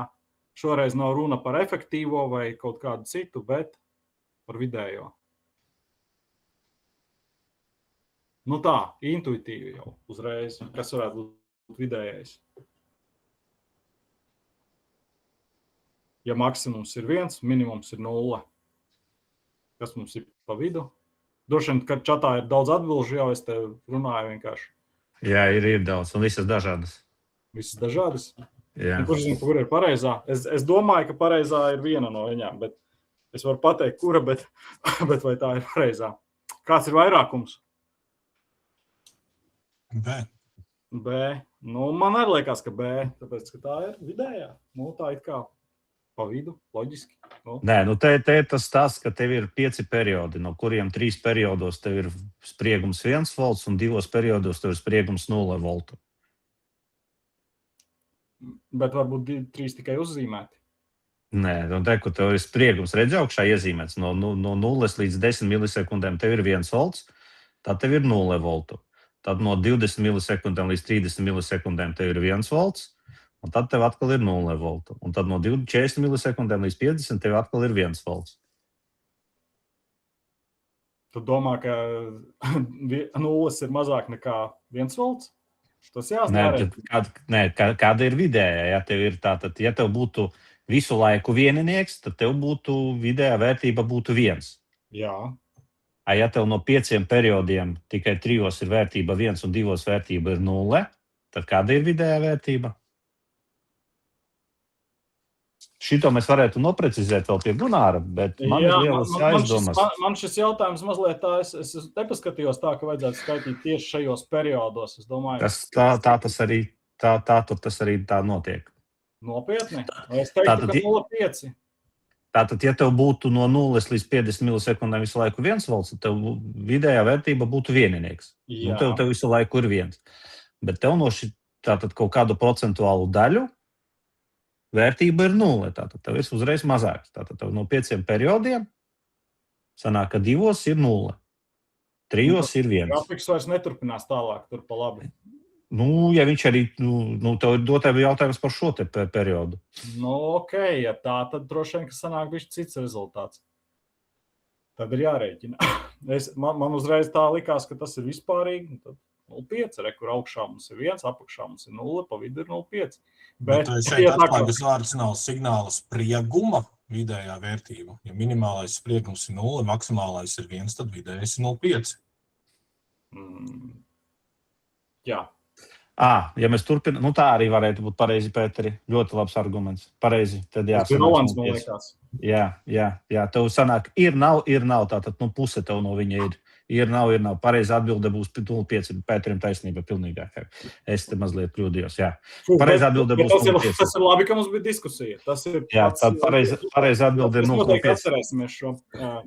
Šoreiz nav runa par efektīvo vai kaut kādu citu, bet par vidējo. Nu tā, intuitīvi jau uzreiz, kas varētu būt vidējais. Ja maksimums ir 1, minimums ir 0. Kas mums ir pa vidu? Droši vien, ka čatā ir daudz atbilžu, jau es te runāju vienkārši. Jā, ir daudz, un visas dažādas. Visas dažādas? Jā. Kurš zina, kur ir pareizā? Es domāju, ka pareizā ir viena no viņām, bet es varu pateikt, kura, bet vai tā ir pareizā? Kāds ir vairākums? B. Nu, man arī liekas, ka B, tāpēc, ka tā ir vidējā. Nu, tā ir kā pa vidu, loģiski. Nu. Nē, nu te ir tas stāsts, ka tev ir 5 periodi, no kuriem 3 periodos tev ir spriegums 1 volts un 2 periodos tev ir spriegums 0 voltu. Bet varbūt 3 tikai uzzīmēti. Nē, un te, kur tev ir spriegums, redz augšā iezīmēts, no 0 līdz 10 milisekundēm tev ir 1 volts, tad tev ir 0 voltu. tad no 20 milisekundēm līdz 30 milisekundēm tev ir 1 volts, un tad tev atkal ir 0 volta. Un tad no 40 milisekundēm līdz 50 tev atkal ir 1 volts. Tu domā, ka 0 ir mazāk nekā 1 volts? Tas Kāda ir vidējā? Ja tev ir tātad, ja tev būtu visu laiku vieninieks, tad tev būtu vidējā vērtība būtu 1. Jā. Ja tev no 5 periodiem tikai 3 ir vērtība 1 un 2 vērtība ir 0, tad kāda ir vidējā vērtība? Šito mēs varētu noprecizēt vēl pie Gunāra, bet man ir lielas aizdomas. Man šis jautājums mazliet tā, es nepaskatījos tā, ka vajadzētu skaitīt tieši šajos periodos. Es domāju, Tas arī tā notiek. Nopietni? Es teiktu, ka 0,5. Tātad, ja tev būtu no 0 līdz 50 milisekundēm visu laiku 1 volts, tad tev vidējā vērtība būtu vieninieks. Jā. Tev visu laiku ir 1. Bet tev no tātad kaut kādu procentuālu daļu vērtība ir 0. Tātad tev ir uzreiz mazāks. Tātad tev no 5 periodiem sanāk, ka 2 ir 0. 3 ir 1. Grafiks vairs neturpinās tālāk, tur pa labi. Ja viņš arī, tev ir dotāju jautājums par šo te periodu. Ok, ja tā, tad droši vien, ka sanāk bišķi cits rezultāts. Tad ir jārēķina. Man uzreiz tā likās, ka tas ir vispārīgi. Tad 0,5, kur augšā mums ir 1, apakšā mums ir 0, pa vidu ir 0,5. Bet šeit atklājas vārds nav signāla sprieguma vidējā vērtība. Ja minimālais spriegums ir 0, maksimālais ir 1, tad vidējais ir 0,5. Jā. Ja mēs turpinām, tā arī varētu būt pareizi, Pēteri. Ļoti labs arguments. Pareizi, tad jā. Tas ir Rolans, man liekas. Jā. Tev sanāk, ir, nav, tātad, puse tev no viņa ir. Ir, nav. Pareizi atbilde būs 0,5. Pēterim taisnība pilnīgāk. Es te mazliet kļūdījos, jā. Pareizi atbilde būs 0,5. Tas ir labi, ka mums bija diskusija. Tas ir tad pareizi atbilde ir 0,5. Mēs noteikti atcerēsimies šo.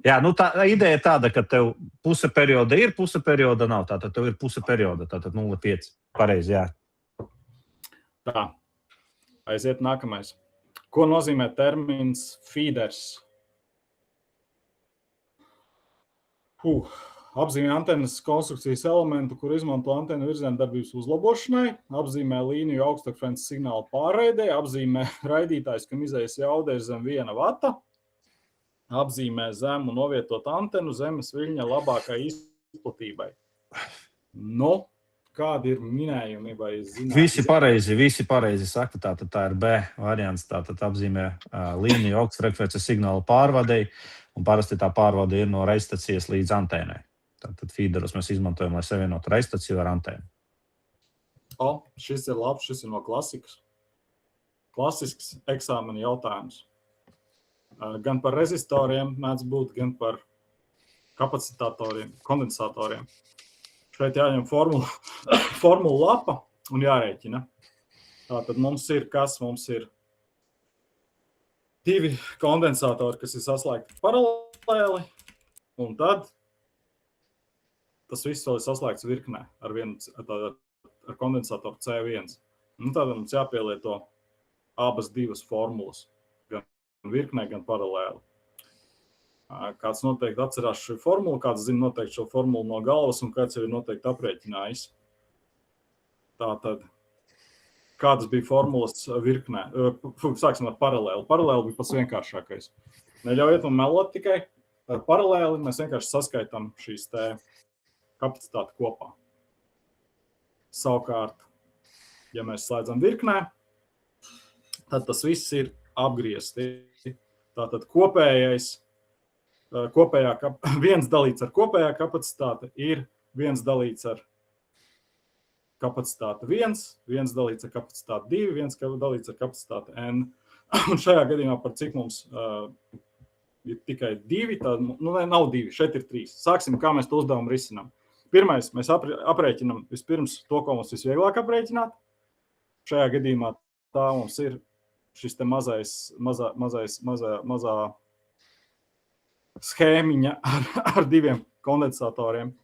Jā, tā ideja ir tāda, ka tev puse perioda ir, puse perioda nav. Tātad tev ir puse perioda, tātad 0,5. Pareizi, jā. Tā. Aiziet nākamais. Ko nozīmē termins feeders? Apzīmē antenas konstrukcijas elementu, kur izmanto antenu virziena darbības uzlabošanai, apzīmē līniju augstakfrekvences signālu pārraidei, apzīmē raidītājs, kam izējas jauda ir zem 1 vata, apzīmē zemu novietot antenu zemes viļņa labākai izplatībai. Kādi ir minējumi vai zinājumi? Visi pareizi saka, tātad tā ir B variants, tātad apzīmē līniju augstfrekvences signālu pārvadei, un parasti tā pārvade ir no raidstacijas līdz antēnai. Tātad feederus mēs izmantojam, lai savienotu raidstaciju ar antēnu. Šis ir labs, šis ir no klasikas. Klasisks eksāmena jautājums. Gan par rezistoriem mēdz būt, gan par kapacitatoriem, kondensatoriem. Šeit jāņem formula lapa un jārēķina. Tātad mums ir kas? Mums ir 2 kondensatori, kas ir saslēgti paralēli, un tad tas viss vēl ir saslēgts virknē ar kondensatoru C1. Tad mums jāpielieto abas 2 formulas, gan virknē, gan paralēli. Kāds noteikti atcerās šo formulu, kāds zina noteikti šo formulu no galvas, un kāds jau ir noteikti aprēķinājis. Tātad, kādas bija formulas virknē? Sāksim ar paralēli. Paralēli bija pats vienkāršākais. Neļaujiet man melot tikai. Ar paralēli mēs vienkārši saskaitām šīs te kapacitāti kopā. Savukārt, ja mēs slēdzam virknē, tad tas viss ir apgriezti. Tātad viens dalīts ar kopējā kapacitāte ir viens dalīts ar kapacitāte 1, viens dalīts ar kapacitāte 2, viens dalīts ar kapacitāte N. Un šajā gadījumā par cik mums ir tikai 2, tad, nav 2, šeit ir 3. Sāksim, kā mēs to uzdevumu risinām. Pirmais, mēs aprēķinam vispirms to, ko mums visvieglāk aprēķināt. Šajā gadījumā tā mums ir šis te mazā schēmiņa ar 2 kondensatoriem,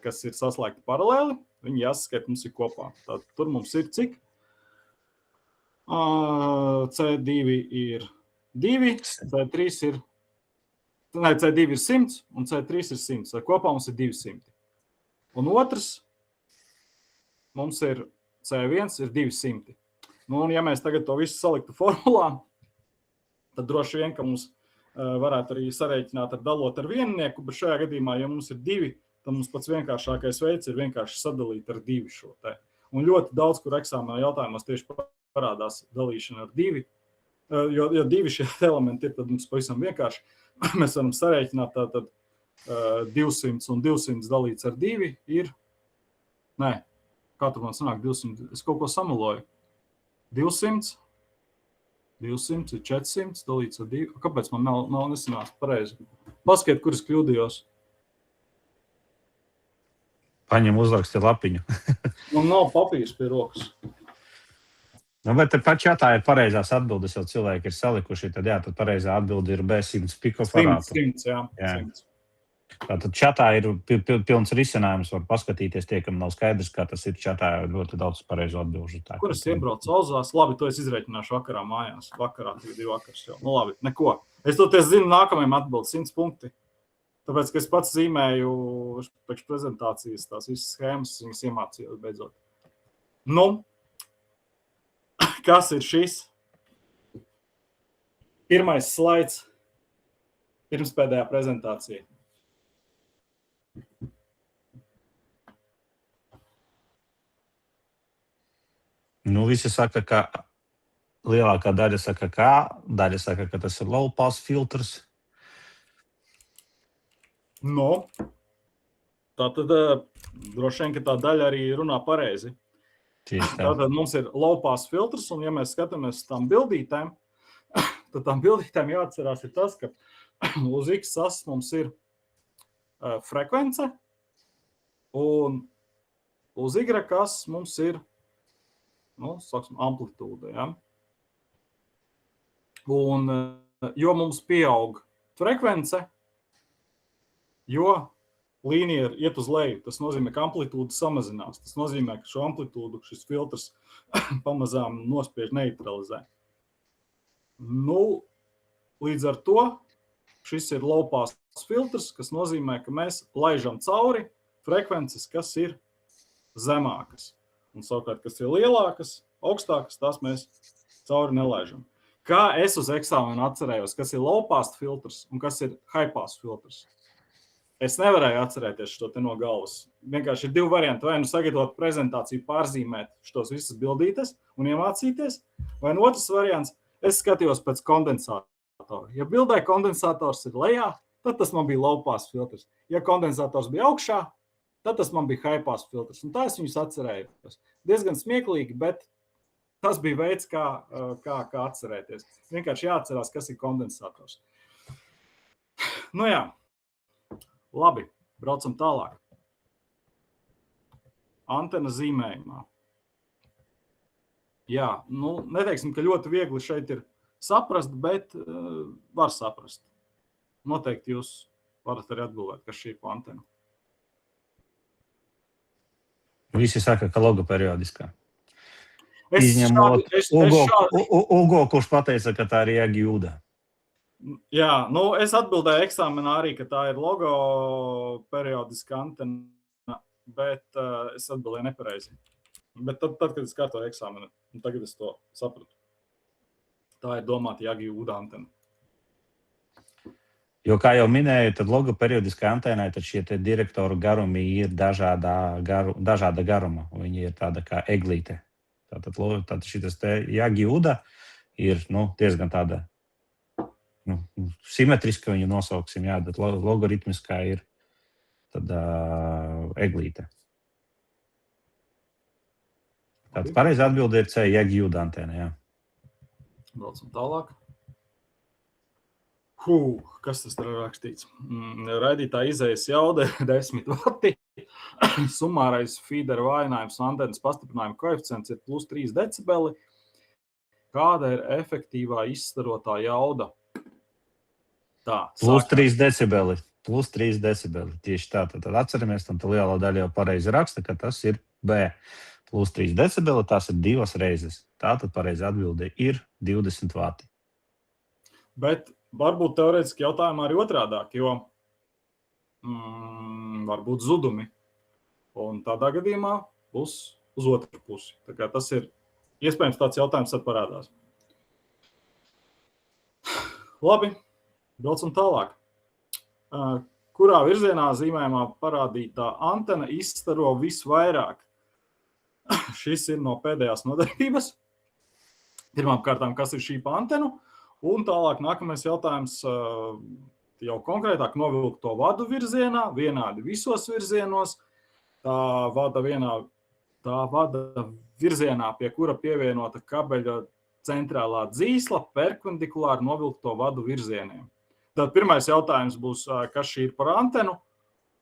kas ir saslēgti paralēli. Viņi jāsaskait mums ir kopā. Tad tur mums ir cik? C2 ir 2, C2 ir 100 un C3 ir 100. Kopā mums ir 200. Un otrs mums ir C1 ir 200. Nu, un ja mēs tagad to visu saliktu formulā, tad droši vien, ka mums varētu arī sarēķināt dalot ar viennieku, bet šajā gadījumā, ja mums ir 2, tad mums pats vienkāršākais veids ir vienkārši sadalīt ar 2 šo te. Un ļoti daudz, kur eksāmenā jautājumos tieši parādās dalīšana ar 2, jo 2 šie elementi ir, tad mums pavisam vienkārši. Mēs varam sarēķināt tātad 200 un 200 dalīts ar 2 ir, nē, kā tur man sanāk 200, es kaut ko samaloju. 200 ir 400 dalīts ar 2. Kāpēc man nav nesanāca pareizi? Paskiet, kur es kļūdījos. Paņem uzraksti lapiņu. Man nav papīrs pie rokas. Nu, bet pat čatā ir pareizās atbildes, jo cilvēki ir salikuši, tad jā, tad pareizā atbilde ir B100 pikofarātu. 100, jā. 100. Tātad čatā ir pilns risinājums, var paskatīties tie, kam nav skaidrs, kā tas ir čatā, ļoti daudz pareizo atbilžu. Kur es iebraucu auzās? Labi, to es izreikināšu vakarā mājās. Vakarā, tagad 2 vakars jau. Nu labi, neko. Es toties zinu nākamajam atbildi 100 punkti. Tāpēc, ka es pats zīmēju pēc prezentācijas tās visas schēmas, viņas iemācījos beidzot. Nu, kas ir šis? Pirmais slaids. Pirms pēdējā prezentācija. Nu, visi saka, ka lielākā daļa saka, daļa saka, ka tas ir low pass filtrs. Nu, tātad droši vien, ka tā daļa arī runā pareizi. Tātad mums ir low pass filtrs, un ja mēs skatāmies tām bildītēm, tad tām bildītēm jāatcerās ir tas, ka uz X asas mums ir frekvence, un uz Y asas mums ir, nu, sāksim, amplitūda, ja? Un, jo mums pieaug frekvence, jo līnija iet uz leju, tas nozīmē, ka amplitūda samazinās. Tas nozīmē, ka šo amplitūdu šis filtrs pamazām nospiež neutralizē. Nu, līdz ar to šis ir low pass filtrs, kas nozīmē, ka mēs laižam cauri frekvences, kas ir zemākas. Un savukārt, kas ir lielākas, augstākas, tās mēs cauri nelaižam. Kā es uz eksāmenu atcerējos, kas ir low pass filtrs un kas ir high pass filtrs? Es nevarēju atcerēties šo te no galvas. Vienkārši ir 2 varianti. Vai nu sagatavot prezentāciju, pārzīmēt šos visas bildītes un iemācīties, vai otrs variants, es skatījos pēc kondensātora. Ja bildē kondensators ir lejā, tad tas man bija low pass filtrs. Ja kondensators bija augšā, tad tas man bija high pass filtrs. Un tā es viņus atcerējos. Diezgan smieklīgi, bet tas bija veids, kā atcerēties. Vienkārši jāatcerās, kas ir kondensators. Nu jā. Labi, braucam tālāk. Antena zīmējumā. Jā, nu, neteiksim, ka ļoti viegli šeit ir saprast, bet var saprast. Noteikti jūs varat arī atbildēt, kas šī pa antena. Visi saka, ka logoperiodiskā. Es Izņemot šādi- Ugo, kurš pateica, ka tā ir Jāgjūda. Jā, nu, es atbildēju eksāmenā arī, ka tā ir logo periodiska antena, bet es atbildēju nepareizi. Bet tad, kad es kārtoju eksāmenu, tagad es to sapratu. Tā ir domāta Jāgjūda antena. Jo, kā jau minēju, tad logo periodiskā antēnai tad šie te direktoru garumi ir dažāda garuma. Viņi ir tāda kā eglīte. Tātad šitas te Jāgjūda ir, nu, diezgan tāda, nu, simetriska viņu nosauksim, jā, bet logaritmiskā ir tad eglīte. Tātad pareizi atbilde ir C, Jāgjūda antēna, jā. Braucam tālāk. Kas tas tur ir rakstīts? Raidītā izējas jauda 10 vati. Sumārais feederu vājinājums un antenas pastiprinājuma koeficients ir plus 3 decibeli. Kāda ir efektīvā izstarotā jauda? Tā, Plus 3 decibeli. Plus 3 decibeli. Tieši tā. Tad atceramies, un tā lielā daļa jau pareizi raksta, ka tas ir B. Plus 3 decibeli, tās ir 2 reizes. Tātad pareizi atbilde ir 20 vati. Bet varbūt teorētiski jautājumā arī otrādāk, jo varbūt zudumi. Un tādā gadījumā būs uz otru pusi. Tā kā tas ir iespējams tāds jautājums, tad parādās. Labi, braucam tālāk. Kurā virzienā zīmējumā parādītā antena izstaro visvairāk? Šis ir no pēdējās nodarbības. Pirmām kārtām, kas ir šī pa antenu? Un tālāk nākamais jautājums jau konkrētāk novilkt to vadu virzienā, vienādi visos virzienos. Tā vada virzienā, pie kura pievienota kabeļa centrālā dzīsla perpendikulāri novilkto vadu virzieniem. Tad pirmais jautājums būs, kas šī ir par antenu,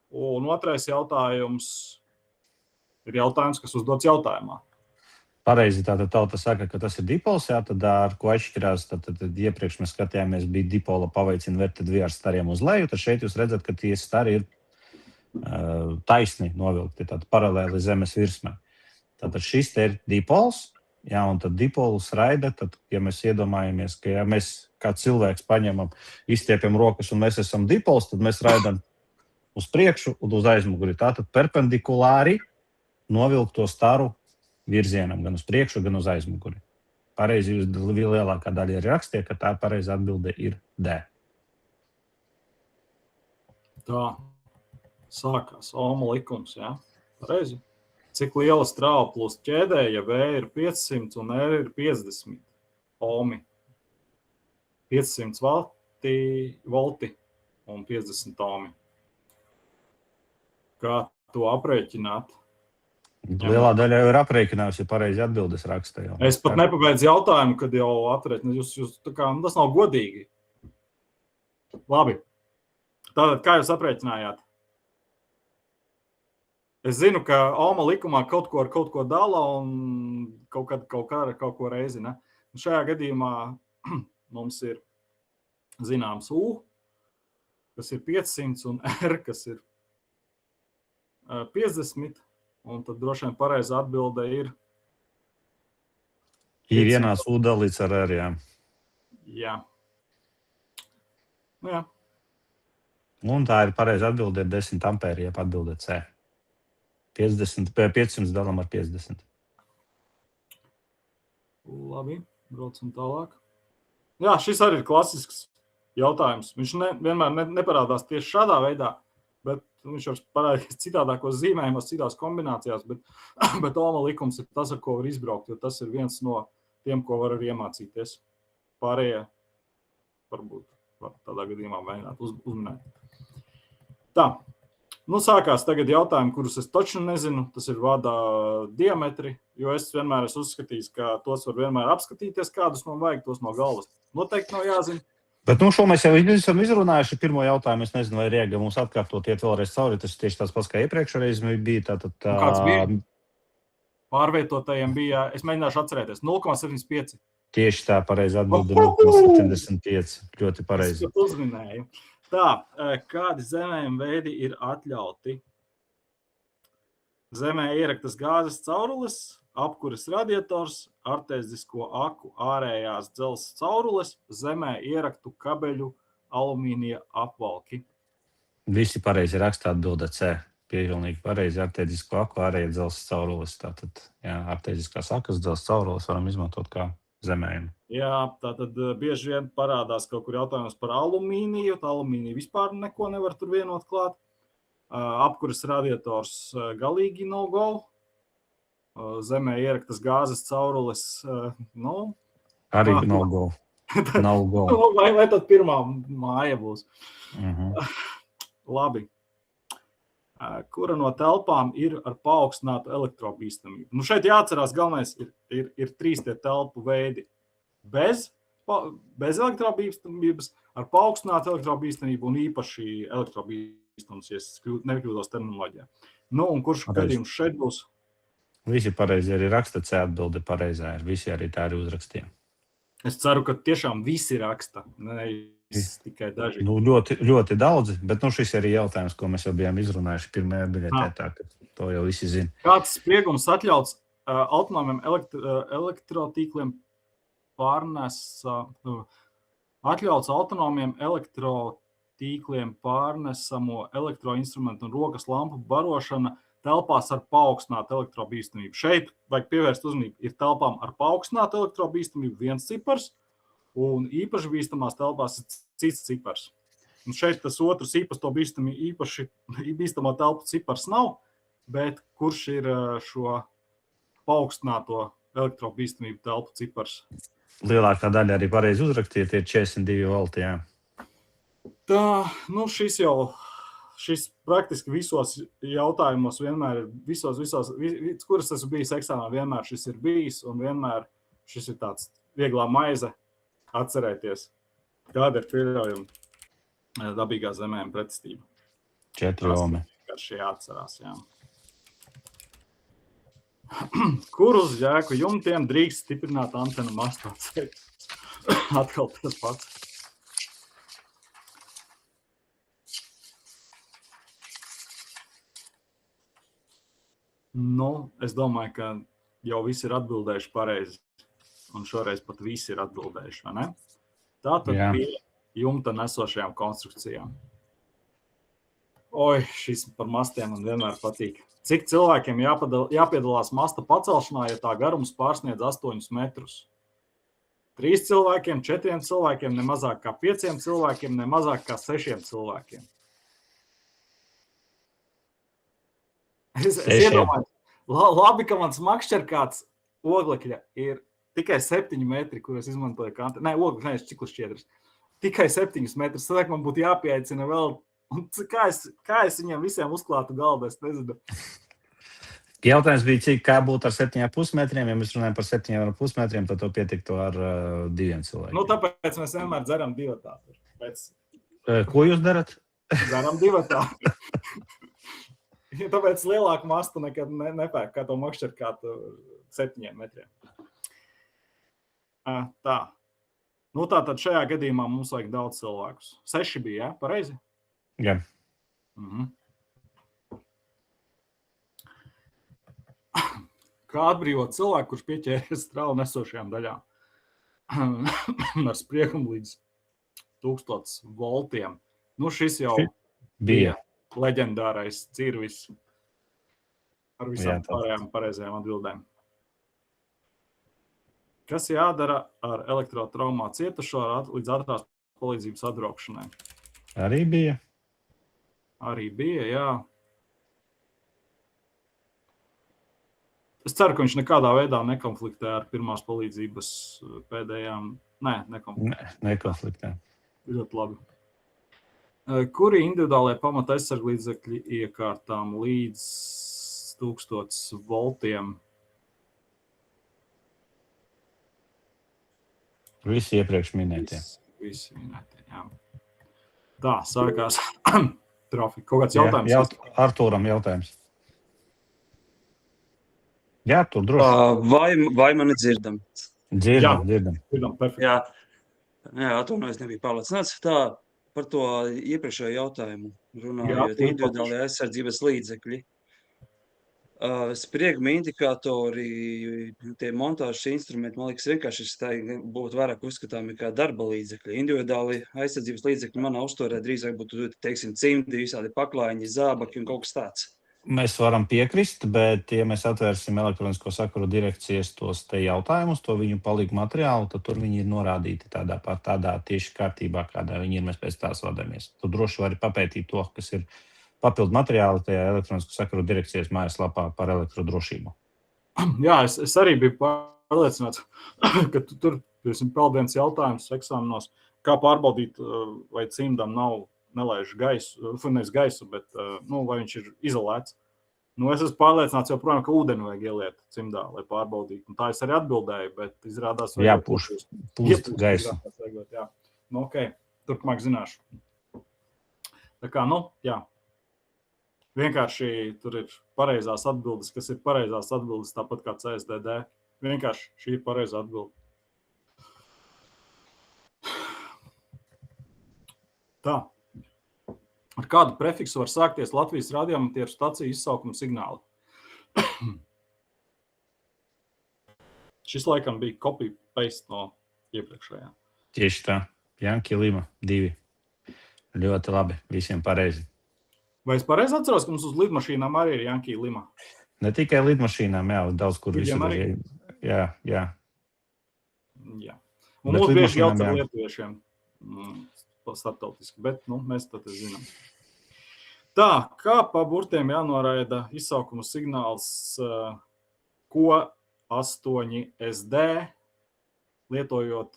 un otrais jautājums ir jautājums, kas uzdots jautājumā. Pareizi, tātad tauta saka, ka tas ir dipols, jā, tad ar ko atšķirās, tad iepriekš mēs skatījāmies, bija dipola paveicina vērti divi ar stariem uz leju, tad šeit jūs redzat, ka tie stari ir taisni novilkti, tātad paralēli zemes virsmai. Tātad šis te ir dipols, jā, un tad dipolus raida, tad, ja mēs iedomājamies, ka ja mēs kā cilvēks paņemam, izstiepjam rokas un mēs esam dipols, tad mēs raidam uz priekšu un uz aizmuguri. Tātad perpendikulāri novilkt to staru virzienam, gan uz priekšu, gan uz aizmuguri. Pareizi jūs lielākā daļa ir rakstie, ka tā pareiza atbilde ir D. Tā, sākās Ohma likums, jā, pareizi. Cik liela strāva plūst ķēdē, ja V ir 500 un R ir 50 ohmi? 500 volti un 50 ohmi. Kā to aprēķināt? Lielā daļa jau ir aprēķinājusi, ja pareizi atbildes raksta jau. Es pat nepabeidzu jautājumu, kad jau aprēķinu. Jūs tā kā, tas nav godīgi. Labi. Tātad, kā jūs aprēķinājāt? Es zinu, ka Ohma likumā kaut ko ar kaut ko dala un kaut ko reizi, ne? Un šajā gadījumā mums ir zināms U, kas ir 500 un R, kas ir 50. Un tad droši vien pareiza atbilde ir... Ir vienās U dalīts ar R, jā. Jā. Nu, jā. Un tā ir pareiza atbilde 10 ampēri, ja atbilde C. 500 dalam ar 50. Labi, braucam tālāk. Jā, šis arī ir klasisks jautājums. Viņš vienmēr neparādās tieši šādā veidā, bet viņš var parādīt citādākos zīmējumos, citās kombinācijās, bet Ohma likums ir tas, ar ko var izbraukt, jo tas ir viens no tiem, ko var arī iemācīties. Pārējie varbūt var tādā gadījumā mēģināt uzminēt. Tā, nu sākās tagad jautājumi, kurus es taču nezinu, tas ir vada diametri, jo es vienmēr esmu uzskatījis, ka tos var vienmēr apskatīties, kādus man vajag, tos no galvas noteikti nav jāzina. Bet šo mēs jau esam izrunājuši pirmo jautājumu. Es nezinu, vai Riega mums atkārtot iet vēlreiz cauri. Tas tieši tāds pats, kā iepriekšreiz bija. Kāds bija? Pārvietotajiem bija, es mēģināšu atcerēties, 0,75. Tieši tā, pareizi atbildi 0,75. Ļoti pareizi. Es uzminēju. Tā, kādi zemējuma veidi ir atļauti? Zemē ieraktas gāzes caurules, apkuras radiators, artēzisko aku ārējās dzelzs caurules, zemē ieraktu kabeļu alumīnija apvalki. Visi pareizi rakstā atbilde C. Pilnīgi pareizi artēzisko aku ārējā dzelzs caurules. Tātad, jā, artēziskās akas dzelzs caurules varam izmantot kā zemējumu. Jā, tātad bieži vien parādās kaut kur jautājums par alumīniju. Tā alumīnija vispār neko nevar tur vienot klāt. Apkuras radiators galīgi no-go. Zemē ieraktas gāzes caurules, Arī no-go. No-go. Vai tad pirmā māja būs? Labi. Kura no telpām ir ar paaugstinātu elektrobīstamību? Nu šeit jāatcerās, galvenais ir 3 tie telpu veidi. Bez elektrobīstamības, ar paaugstinātu elektrobīstamību un īpaši elektrobīstams, ja es nekļūdos terminoloģijā. Nu, un kurš gadījums šeit būs? Visi pareizi arī raksta, C atbilde pareizā ir. Visi arī tā arī uzrakstīja. Es ceru, ka tiešām visi raksta, ne tikai daži. Nu, ļoti, ļoti daudzi, bet šis arī jautājums, ko mēs jau bijām izrunājuši pirmajā biļetē, tā ka to jau visi zina. Kāds spriegums atļauts autonomiem elektrotīkliem atļauts autonomiem elektrotīkliem pārnesamo elektroinstrumentu un rokas lampu barošana telpās ar paaugstinātu elektrobīstamību. Šeit vajag pievērst uzmanību. Ir telpām ar paaugstinātu elektrobīstamību viens cipars, un īpaši bīstamās telpās ir cits cipars. Un šeit tas otrs īpaši bīstamo telpu cipars nav, bet kurš ir šo paaugstināto elektrobīstamību telpu cipars? Lielākā daļa arī pareizi uzrakstīja, tie ir 42 volti, jā. Tā, nu šis praktiski visos jautājumos vienmēr ir, kuras esmu bijis eksāmenā, vienmēr šis ir bijis, un vienmēr šis ir tāds vieglā maize atcerēties, kāda ir pieļaujama dabīgā zemējuma pretestība. 4 ohmi. Tas šie jāatcerās, jā. Kur uz jēku jumtiem drīkst stiprināt antenu mastā? Atkal tas pats. Nu, es domāju, ka jau visi ir atbildējuši pareizi, un šoreiz pat visi ir atbildējuši, vai ne? Tātad pie jumta nesošajām konstrukcijām. Oi, šis par mastiem man vienmēr patīk. Cik cilvēkiem jāpiedalās masta pacelšanā, ja tā garums pārsniedz 8 metrus? 3 cilvēkiem, 4 cilvēkiem, ne mazāk kā 5 cilvēkiem, ne mazāk kā 6 cilvēkiem. Es iedomāju, labi, ka mans makšķerkāts oglekļa ir tikai 7 metri, kuras izmantoju kā antenu. Nē, oglekļa, cikls šķiedrs. Tikai 7 metrus. Tad man būtu jāpieaicina vēl. Un kā es viņiem visiem uzklātu galdu, es nezinu. Jautājums bija, kā būtu ar 7,5 metriem. Ja mēs runājam par 7,5 metriem, tad to pietiktu ar 2 cilvēkiem. Nu, tāpēc mēs vienmēr dzeram divatā. Ko jūs darat? Dzeram divatā. Tāpēc lielāku mastu nekad nepērk, kā to makšķerkātu 7 metriem. Tā. Nu, tātad šajā gadījumā mums vajag daudz cilvēkus. 6 bija, jā? Pareizi? Jā. Kā atbrīvot cilvēku, kurš pieķēries strāvu nesošajām daļām? Ar spriegumu līdz 1000 voltiem. Nu, šis jau bija leģendārais cirvis ar visām pārējām pareizajām atbildēm. Kas jādara ar elektrotraumā cietušo līdz ātrās palīdzības atbraukšanai? Arī bija. Arī bija, jā. Es ceru, ka viņš nekādā veidā nekonfliktē ar pirmās palīdzības pēdējām. Nē, nekonfliktē. Ļoti labi. Kuri individuālie pamata aizsarglīdzekļi iekārtām līdz 1000 voltiem? Visi iepriekš minētie. Visi minētie, jā. Tā, sākās trafika. Kaut kāds jautājums? Artūram jautājums. Jā, Artūr, droši. Vai mani dzirdam? Dzirdam. Perfekti. Jā, atvainojos, nebija pārliecināts. Tā, par to iepriekšējo jautājumu runājot, individuālie aizsardzības līdzekļi. Sprieguma indikātori, tie montāžas instrumenti, man liekas, vienkārši būtu vairāk uzskatāmi kā darba līdzekļi. Individuāli aizsardzības līdzekļi manā uztverē drīzāk būtu, teiksim, cimdi, visādi paklājiņi, zābaki un kaut kas tāds. Mēs varam piekrist, bet, ja mēs atvērsim elektronisko sakaru direkcijas tos te jautājumus, to viņu palīgu materiālu, tad tur viņi ir norādīti tādā tieši kārtībā, kādā viņi ir, mēs pēc tās vadāmies. Tu droši vari papētīt to, kas ir papildu materiāli tajā elektronisko sakaru direkcijas mājaslapā par elektrodrošību. Jā, es arī biju pārliecināts, ka tur peldienas jautājums eksāmenos, kā pārbaudīt, vai cimdam nelaiž gaisu, nevis gaisu, bet vai viņš ir izolēts. Es esmu pārliecināts joprojām, ka ūdeni vajag ieliet cimdā, lai pārbaudītu. Un tā es arī atbildēju, bet izrādās... Jāpūst gaisu. Jā. Ok, turpmāk zināšu. Tā kā, jā. Vienkārši tur ir pareizās atbildes, kas ir pareizās atbildes, tāpat kā CSDD. Vienkārši šī ir pareizā atbilde. Tā. Ar kādu prefiksu var sākties Latvijas radioamatieru staciju izsaukuma signāli? Šis laikam bija copy-paste no iepriekšējā. Tieši tā. Janki Lima 2. Ļoti labi. Visiem pareizi. Vai es pareizi atceros, ka mums uz lidmašīnām arī ir Yankee Lima? Ne tikai lidmašīnām, jā, daudz kur Kuģiem visur. arī? Jā. Jā. Un Bet mūs bieži lidmašīnām, jauc ar jā. lietuviešiem starptautiski, bet mēs to zinām. Tā, kā pa burtiem jānoraida izsaukuma signāls ko 8SD, lietojot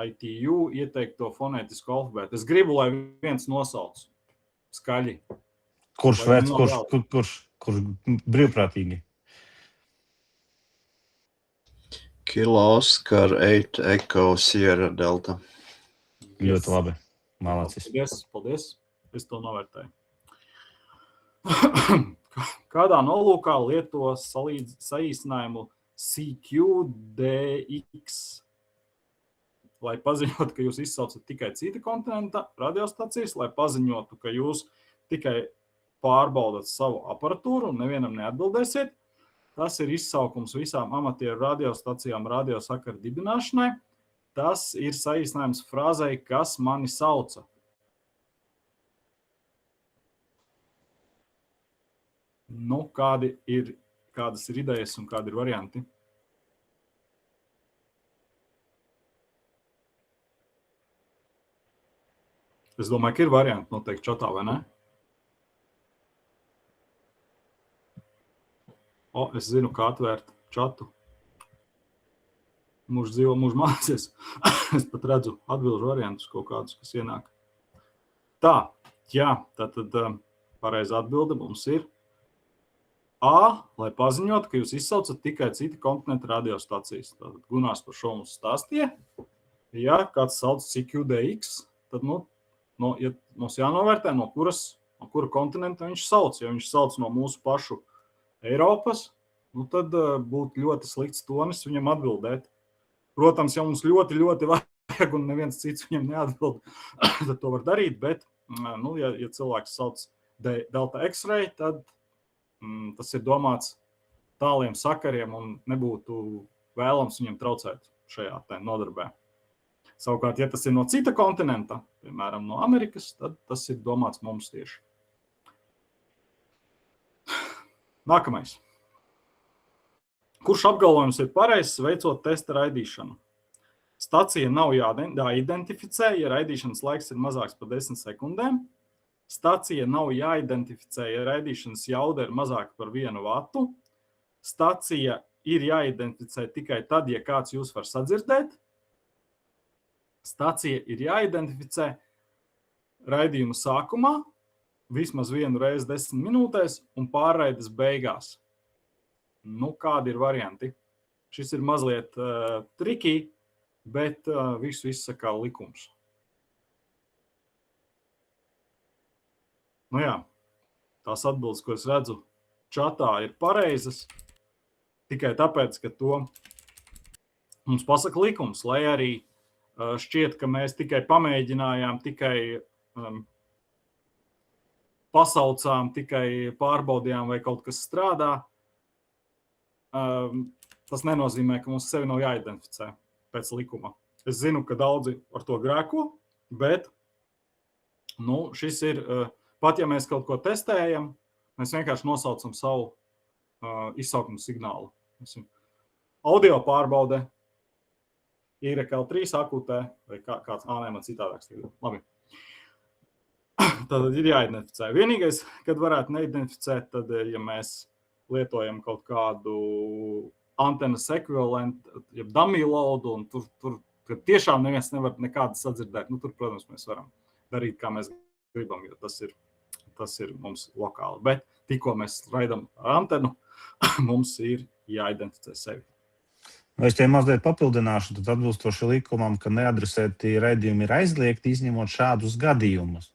ITU ieteikto fonētisku alfabētu. Es gribu, lai viens nosauc skaļi. Kurš Vai vēc, nav kurš brīvprātīgi? Kilo Oscar 8 Echo Sierra Delta. Ļoti labi. Malacis. Paldies. Es to novērtēju. Kādā nolūkā lieto saīsinājumu CQDX, lai paziņotu, ka jūs izsaucat tikai cita kontinenta radiostacijas, lai paziņotu, ka jūs tikai pārbaudat savu aparatūru un nevienam neatbildēsiet. Tas ir izsaukums visām amatieru radiostacijām radiosakaru dibināšanai. Tas ir saīsinājums frāzei, kas mani sauca. Nu, kādas ir idejas un kādi ir varianti? Es domāju, ka ir varianti noteikti čatā, vai ne? Es zinu, kā atvērt čatu. Mūžu dzīvo, mūžu mācies. Es pat redzu atbilžu variantus kaut kādus, kas ienāk. Tā, jā, tātad pareiza atbilde mums ir A, lai paziņot, ka jūs izsaucat tikai cita kontinenta radiostacijas. Tātad Gunārs par šo mums stāstīja. Ja kāds sauc CQDX, tad, ja mums jānovērtē, no kura kontinenta viņš sauc. Ja viņš sauc no mūsu pašu Eiropas, tad būtu ļoti slikts tonis viņam atbildēt. Protams, ja mums ļoti, ļoti vajag un neviens cits viņam neatbild, tad to var darīt, bet, ja cilvēks sauc Delta X-ray, tad tas ir domāts tāliem sakariem un nebūtu vēlams viņam traucēt šajā nodarbē. Savukārt, ja tas ir no cita kontinenta, piemēram, no Amerikas, tad tas ir domāts mums tieši. Nākamais. Kurš apgalvojums ir pareizs veicot testa raidīšanu? Stacija nav jāidentificē, ja raidīšanas laiks ir mazāks par 10 sekundēm. Stacija nav jāidentificē, ja raidīšanas jauda ir mazāka par 1 vatu. Stacija ir jāidentificē tikai tad, ja kāds jūs var sadzirdēt. Stacija ir jāidentificē raidījuma sākumā, vismaz vienu reizi 10 minūtēs un pārraides beigās. Kādi ir varianti? Šis ir mazliet triki, bet visu izsaka likums. Tās atbildes, ko es redzu čatā, ir pareizas, tikai tāpēc, ka to mums pasaka likums, lai arī šķiet, ka mēs tikai pamēģinājām, tikai pasaucām, tikai pārbaudījām, vai kaut kas strādā. Tas nenozīmē, ka mums sevi nav jāidentificē pēc likuma. Es zinu, ka daudzi ar to grēko, bet šis ir, pat ja mēs kaut ko testējam, mēs vienkārši nosaucam savu izsaukumu signālu. Audio pārbaude, IRKL3 akutē, vai kāds, man citādāks. Labi. Tad ir jāidentificē. Vienīgais, kad varētu neidentificēt, tad, ja mēs lietojam kaut kādu antenas ekvivalentu, jeb dummy load, un tur tiešām neviens nevar nekādu sadzirdēt. Tur, protams, mēs varam darīt, kā mēs gribam, jo tas ir mums lokāli. Bet tikko mēs raidam antenu, mums ir jāidentificē sevi. Es te mazliet papildināšu, tad atbilstoši likumam, ka neadresēti raidījumi ir aizliegti, izņemot šādus gadījumus.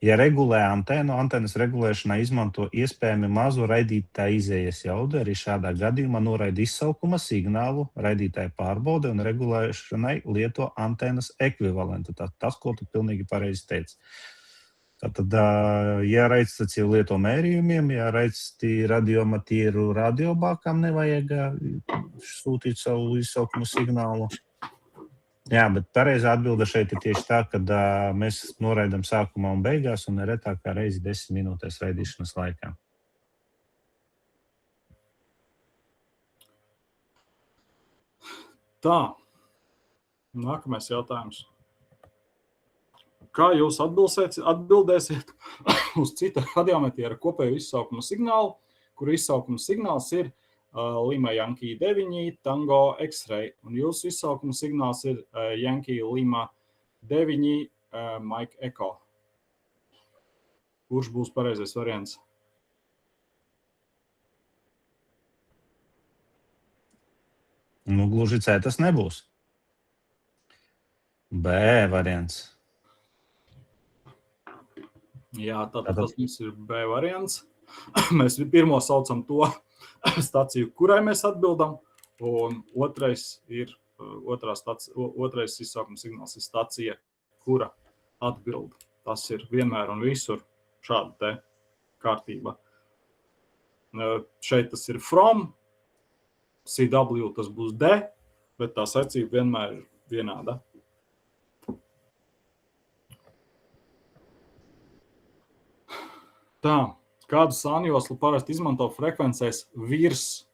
Ja regulē antenu, antenas regulēšanai izmanto iespējami mazu raidītāju izējas jaudu, arī šādā gadījumā noraida izsaukuma signālu, raidītāju pārbaude un regulēšanai lieto antenas ekvivalentu. Tas, ko tu pilnīgi pareizi teici. Tātad, ja raidstacija lieto mērījumiem, ja raidstī radiomatīru radiobākām nevajag sūtīt savu izsaukuma signālu. Jā, bet pareizā atbilde šeit ir tieši tā, ka mēs noraidam sākumā un beigās, un neretākā reizi 10 minūtēs raidīšanas laikā. Tā, nākamais jautājums. Kā jūs atbildēsiet uz cita radiometra kopēju izsaukuma signālu, kuru izsaukuma signāls ir Lima Yankee 9, Tango X-Ray, un jūsu izsaukuma signāls ir Yankee Lima 9, Mike Echo? Kurš būs pareizais variants? Nu, gluži C tas nebūs. B variants. Jā, tātad tas mums ir B variants. Mēs pirmo saucam to staciju, kurai mēs atbildam, un otrais izsaukuma signāls ir stacija, kura atbild. Tas ir vienmēr un visur šāda te kārtība. Šeit tas ir from, CW tas būs D, bet tā secība vienmēr ir vienāda. Tā, kādu sānjoslu parasti izmanto frekvencēs virs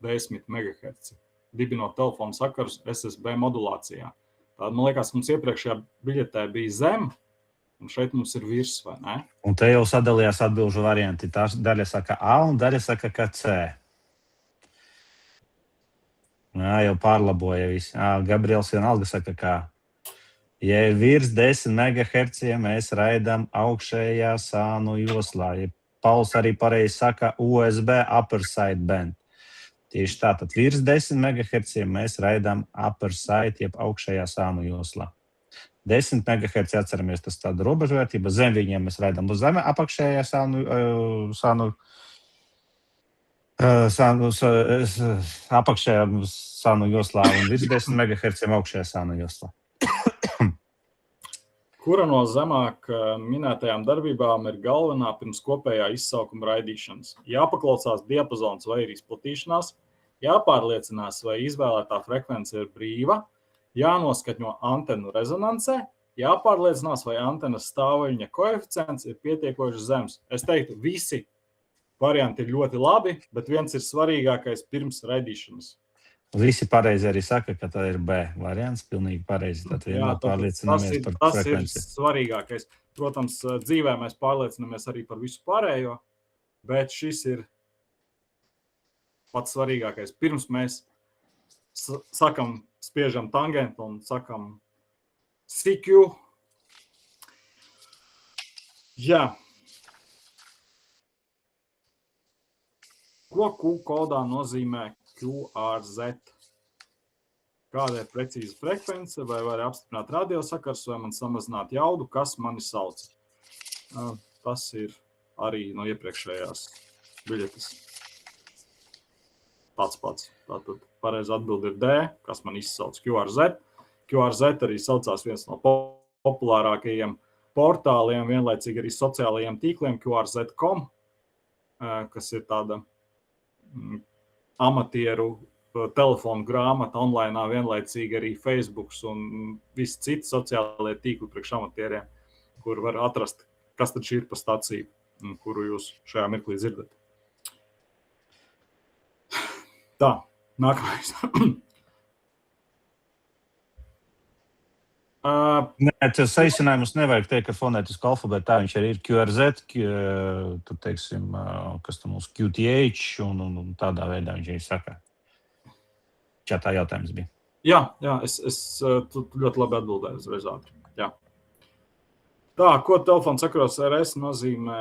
10 MHz, dibinot telefonu sakarus SSB modulācijā? Tāda, man liekas, mums iepriekšējā biļetē bija zem, un šeit mums ir virs, vai ne? Un te jau sadalījās atbilžu varianti. Tā daļa saka A un daļa saka, ka C. Jā, jau pārlaboja visi. Gabriels vienalga saka, ka ja ir virs 10 MHz, mēs raidām augšējā sānu joslā. Ja Pauls arī pareizi saka USB upper side band. Tieši tā, tad virs 10 MHz mēs raidām upper side, jeb augšējā sānu joslā. 10 MHz atceramies, tas tāda robežvērtība. Zem viņiem mēs raidām uz zeme apakšējā apakšējā sānu joslā un virs 10 MHz augšējā sānu joslā. Kura no zemāk minētajām darbībām ir galvenā pirms kopējā izsaukuma raidīšanas? Jāpaklausās diapazons vai ir izplatīšanās, jāpārliecinās, vai izvēlētā frekvence ir brīva, jānoskaņo antenu rezonancē, jāpārliecinās, vai antenas stāvviļņa koeficients ir pietiekoši zems. Es teiktu, visi varianti ir ļoti labi, bet viens ir svarīgākais pirms raidīšanas. Visi pareizi arī saka, ka tā ir B variants, pilnīgi pareizi. Tad vienmēr pārliecināmies par frekvenci. Tas ir svarīgākais. Protams, dzīvē mēs pārliecinamies arī par visu pārējo, bet šis ir pats svarīgākais. Pirms mēs sakam, spiežam tangentu un sakam CQ. Jā. Ko Q kodā nozīmē QRZ? Kāda ir precīza frekvence, vai var apstiprināt radiosakars, vai man samazināt jaudu, kas mani sauc? Tas ir arī no iepriekšējās biļetes. Pats. Tātad pareizi atbildi ir D, kas man izsauc QRZ. QRZ arī saucās viens no populārākajiem portāliem, vienlaicīgi arī sociālajiem tīkliem QRZ.com, kas ir tāda amatieru telefonu grāmata online, vienlaicīgi arī Facebooks un visi citi sociālie tīkli priekš amatieriem, kur var atrast, kas tad šī ir pa staciju, kuru jūs šajā mirklī dzirdat. Tā, nākamais. Nē, tas saīsinājumus nevajag teikt, ka fonētisku alfabētu tā viņš arī ir QRZ, tad teiksim, kas tam mums QTH un tādā veidā viņš arī saka. Čā tā jautājums bija? Jā, tu ļoti labi atbildēji uzreiz ātri. Jā. Tā, ko telefons sakaros RS nozīmē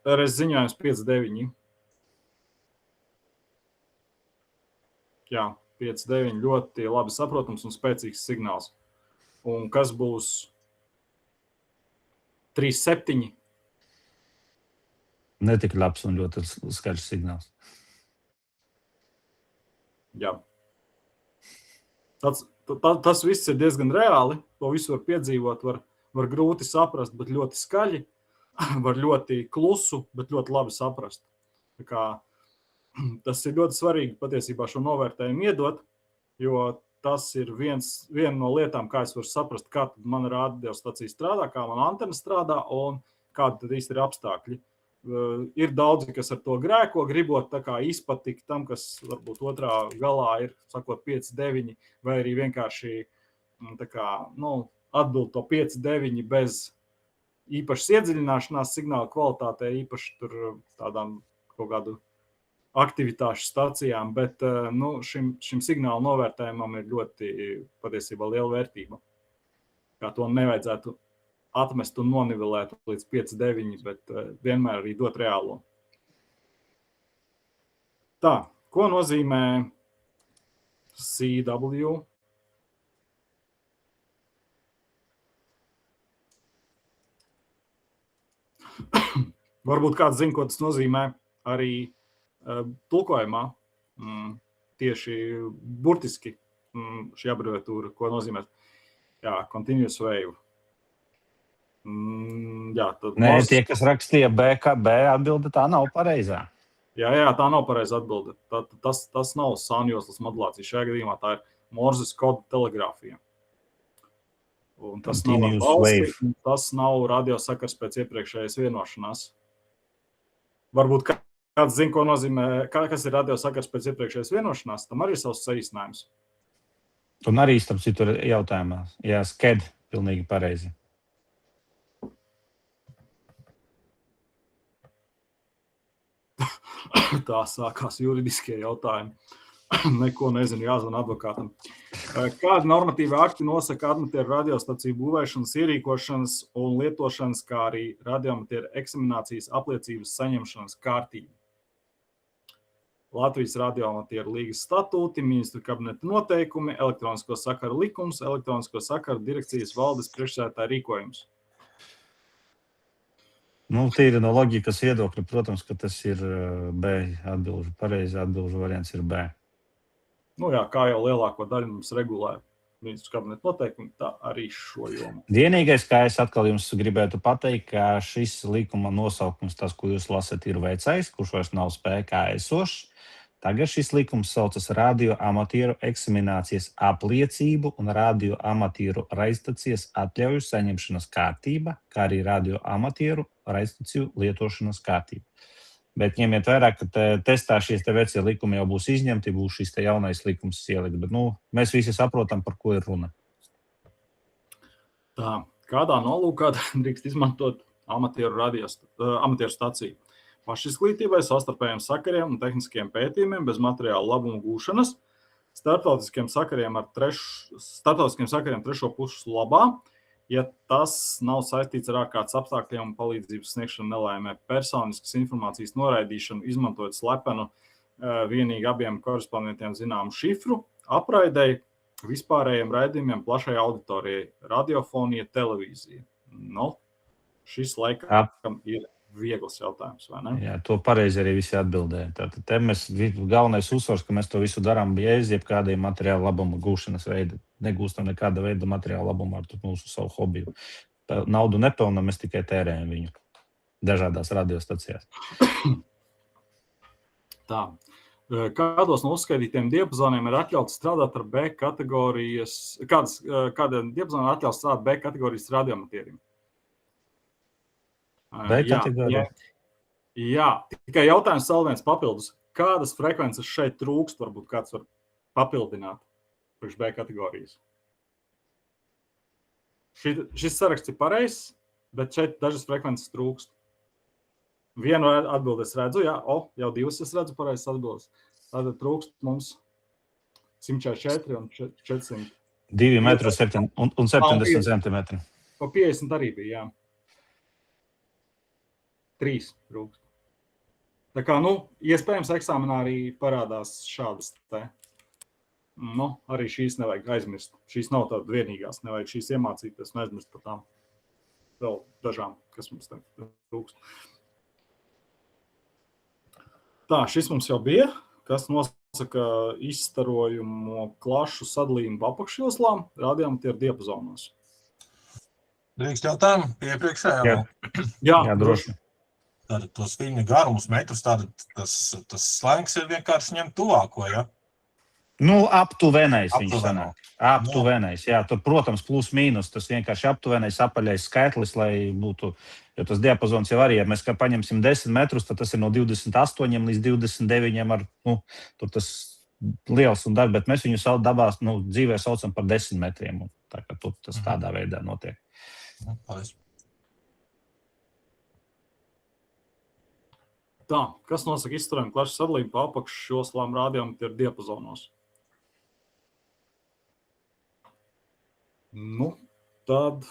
RS ziņojums 5.9? Jā, 5.9 ļoti labi saprotams un spēcīgs signāls. Un kas būs 3.7? Netik labs un ļoti skaļš signāls. Jā. Tas viss ir diezgan reāli. To visu var piedzīvot, var grūti saprast, bet ļoti skaļi. Var ļoti klusu, bet ļoti labi saprast. Tā kā, tas ir ļoti svarīgi patiesībā šo novērtējumu iedot, jo tas ir viena no lietām, kā es varu saprast, kā tad mana radiostacija strādā, kā mana antena strādā un kādi tad īsti ir apstākļi. Ir daudzi, kas ar to grēko, gribot tā kā izpatikt tam, kas varbūt otrā galā ir, sakot, 5-9, vai arī vienkārši tā kā, atbild to 5-9 bez īpašas iedziļināšanās signāla kvalitātē, īpaši tur tādām kaut kādu aktivitāšu stacijām, bet šim signāla novērtējumam ir ļoti patiesībā liela vērtība. Kā to nevajadzētu atmest un nonivelēt līdz 5-9, bet vienmēr arī dot reālo. Tā, ko nozīmē CW? Varbūt kāds zina, ko tas nozīmē arī tulkojumā, tieši burtiski šī abreviatūra, ko nozīmē continuous wave. Tie, kas rakstīja B atbilde, tā nav pareizā. Jā, tā nav pareiza atbilde. Tas nav sānjoslas modulācija. Šajā gadījumā tā ir Morzes koda telegrāfija. Un tas nav balsti, tas nav radiosakars pēc iepriekšējais vienošanās. Varbūt kāds zina, ko nozīmē, kas ir radiosakars pēc iepriekšējais vienošanās, tam arī ir savs saīsinājums. Un arī, starp citu, jautājumā. Jā, sked, pilnīgi pareizi. Tā sākās juridiskie jautājumi. Neko nezinu, jāzvana advokātam. Kādi normatīvi akti nosaka admatieru radiostaciju būvēšanas, ierīkošanas un lietošanas, kā arī radioamatieru eksaminācijas apliecības saņemšanas kārtību? Latvijas radioamatieru līgas statūti, ministru kabineta noteikumi, elektronisko sakaru likums, elektronisko sakaru direkcijas valdes priekšsēdētāja rīkojums. Tīri no loģikas viedokļa, protams, ka tas ir B atbilžu. Pareizi atbilžu variants ir B. Kā jau lielāko daļu mums regulē ministru kabineta noteikumi, tā arī šo jomu. Vienīgais, kā es atkal jums gribētu pateikt, ka šis likuma nosaukums, tas, ko jūs lasat, ir vecais, kurš vairs nav spēkā esošs. Tagad šis likums saucas radioamatieru eksaminācijas apliecību un radioamatieru raidstacijas atļauju saņemšanas kārtība, kā arī radioamatieru raidstaciju lietošanas kārtība. Bet ņemiet vērā, ka testā šīs vecie likumi jau būs izņemti, būs šis jaunais likums ielikt. Bet mēs visi saprotam, par ko ir runa. Tā, kādā nolūkā drīkst izmantot amatieru staciju? Pašizglītībai, savstarpējiem sakariem un tehniskiem pētījumiem bez materiāla labuma gūšanas, starptautiskiem sakariem trešo pušu labā, ja tas nav saistīts ar ārkārtas apstākļiem un palīdzības sniegšanu nelaimē, personiskas informācijas noraidīšanu, izmantojot slepenu vienīgi abiem korespondentiem zināmu šifru, apraidei, vispārējiem raidījumiem, plašai auditorijai, radiofonija, televīzija. Šis laikam ir viegls jautājums, vai ne? Jā, to pareizi arī visi atbildēja. Tātad te mēs galvenais uzsvars, ka mēs to visu darām bez jebkādiem materiāla labuma gūšanas veida. Negūstam nekāda veida materiāla labuma ar mūsu savu hobiju. Naudu nepelnam, mēs tikai tērējam viņu dažādās radiostacijās. Tā. Kādos no uzskaitītiem diapazoniem ir atļauts strādāt ar B kategorijas, kādiem diapazoniem ir atļauts strādāt B kategorijas radioamatieriem? B kategorija? Jā, tikai jautājums vēl viens papildus. Kādas frekvences šeit trūkst, varbūt kāds var papildināt priekš B kategorijas? Šis saraksts ir pareizs, bet šeit dažas frekvences trūkst. Vienu atbildi es redzu, jau divas es redzu pareizas atbildes. Tātad trūkst mums 144 un 400. 2 metru un 70 centimetri. Pa 50 arī bija, jā. 3 trūkst. Tā kā, iespējams, eksāmenā arī parādās šādas te. Arī šīs nevajag aizmirst. Šīs nav tādas vienīgās. Nevajag šīs iemācīties un aizmirst par tām vēl dažām, kas mums te trūkst. Tā, šis mums jau bija, kas nosaka izstarojumu klašu sadalījumu pa apakšjoslām, radioamatieru diapazonos. Drīkst jautājumu iepriekšējā? Jā, droši. Tātad tos viņa garumus metrus, tātad tas slēngs ir vienkārši ņemt tuvāko, ja? Nu, aptuvenais viņš Aptuveno. sanāk. Aptuvenais, jā. Tur, protams, plus mīnus, tas vienkārši aptuvenais apaļais skaitlis, lai būtu, jo tas diapazons jau arī, ja mēs kā paņemsim 10 metrus, tad tas ir no 28 līdz 29 ar, tur tas liels un darbs, bet mēs viņu dabās, dzīvē saucam par 10 metriem. Un tā kā tur tas tādā veidā notiek. Paldies. Tā, kas nosaka izturējumu klašu sadalību pa apakšu joslām radioamatieru diapazonos? Tad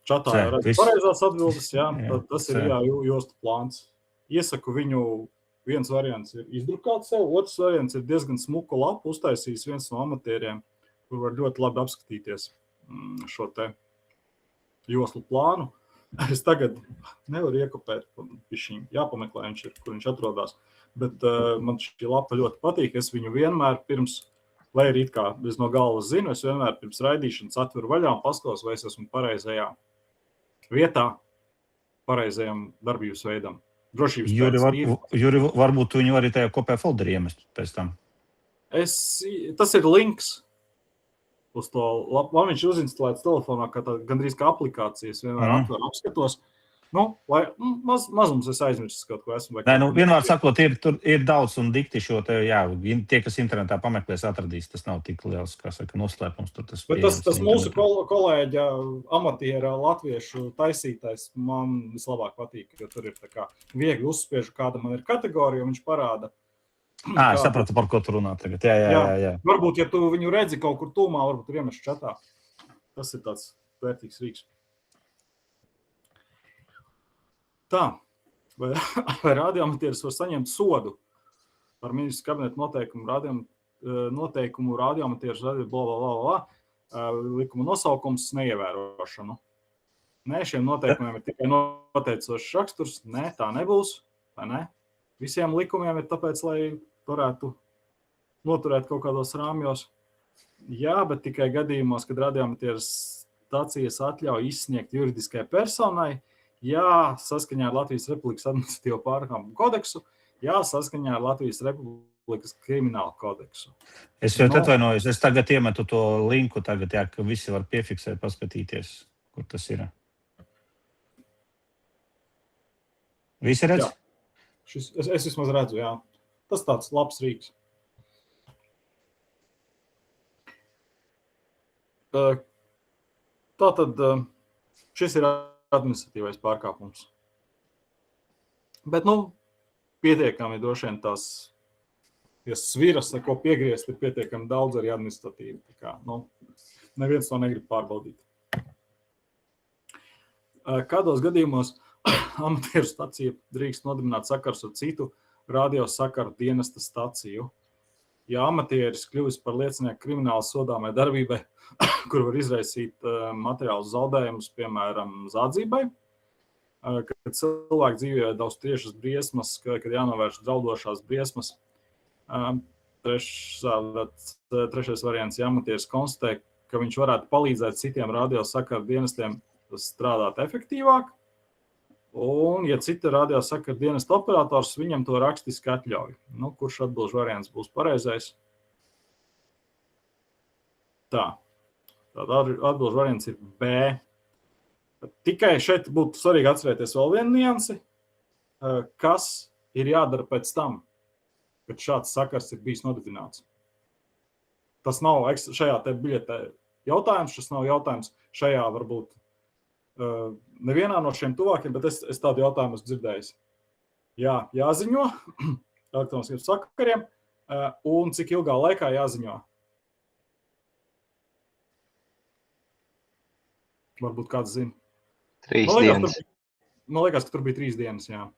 čatā ir pareizās atbildes, jā. Tad tas ir jostu plāns. Iesaku viņu, viens variants ir izdrukāt sev, otrs variants ir diezgan smuku lapu uztaisījis viens no amatieriem, kur var ļoti labi apskatīties šo te joslu plānu. Es tagad nevaru iekopēt, jāpameklē viņš ir, kur viņš atrodās, bet man šī lapa ļoti patīk, es viņu vienmēr pirms, lai arī it kā es no galvas zinu, es vienmēr pirms raidīšanas atveru vaļā un paskatos, vai es esmu pareizajā vietā, pareizajam darbības veidam. Juri, varbūt tu viņu arī tajā kopējā folderī iemest pēc tam? Tas ir links uz to lapu. Man viņš uzinstalēts telefonā, gandrīz kā aplikācijas, vienmēr atveru apskatos. Lai mazums es aizmirsis kaut ko esmu. Vienmēr sakot, ir daudz un dikti šo te, tie, kas internetā pameklēs, atradīs, tas nav tik liels, kā saka, noslēpums. Bet tas mūsu kolēģa amatiera latviešu taisītais man vislabāk patīk, jo tur ir tā kā viegli uzspiežu, kāda man ir kategorija, un viņš parāda. Es sapratu, par ko tu runā tagad. Jā. Varbūt, ja tu viņu redzi kaut kur tūmā, varbūt tur iemeš čatā. Tas ir tāds vērtīgs rīks. Tā, vai radioamatieris var saņemt sodu par ministrs kabineta noteikumu radioamatieris likuma nosaukums neievērošanu? Nē, šiem noteikumiem ir tikai noteicošs raksturs. Nē, tā nebūs. Vai ne? Visiem likumiem ir tāpēc, lai varētu noturēt kaut kādos rāmjos. Jā, bet tikai gadījumos, kad radioamatieris stācijas atļauj izsniegt juridiskai personai, jā, saskaņā ar Latvijas Republikas administratīvo pārkāpumu kodeksu, jā, saskaņā ar Latvijas Republikas kriminālu kodeksu. Es jau atvainojos, es tagad iemetu to linku, ka visi var piefiksēt, paskatīties, kur tas ir. Visi redz? Jā. Es vismaz redzu, jā. Tas tāds labs rīks. Tātad šis ir administratīvais pārkāpums. Bet, pietiekami droši vien tās sviras, ar ko piegriezt, ir pietiekami daudz arī administratīvi. Tā kā, neviens to negrib pārbaudīt. Kādos gadījumos amatieru stacija drīkst nodibināt sakars ar citu radiosakaru dienesta staciju? Ja amatieris kļuvis par liecinieku krimināli sodāmai darbībai, kur var izraisīt materiālus zaudējumus, piemēram, zādzībai, kad cilvēki dzīvē daudz tiešas briesmas, kad jānovērš draudošās briesmas. Trešais variants, ja amatieris konstatē, ka viņš varētu palīdzēt citiem radiosakaru dienestiem strādāt efektīvāk, un, ja cita radiosakaru dienesta operators, viņam to rakstiski atļauj. Kurš atbilžu variants būs pareizais? Tā. Tāda atbilžu variants ir B. Tikai šeit būtu svarīgi atcerēties vēl vienu niansi, kas ir jādara pēc tam, kad šāds sakars ir bijis nodibināts. Tas nav šajā te biļetē jautājums, šis nav jautājums šajā varbūt nevienā no šiem tuvākiem, bet es tādu jautājumu esmu dzirdējis. Jā, jāziņo elektroniskiem sakariem, un cik ilgā laikā jāziņo? Varbūt kāds zina. 3 dienas. Man liekas, ka tur bija 3 dienas, jā.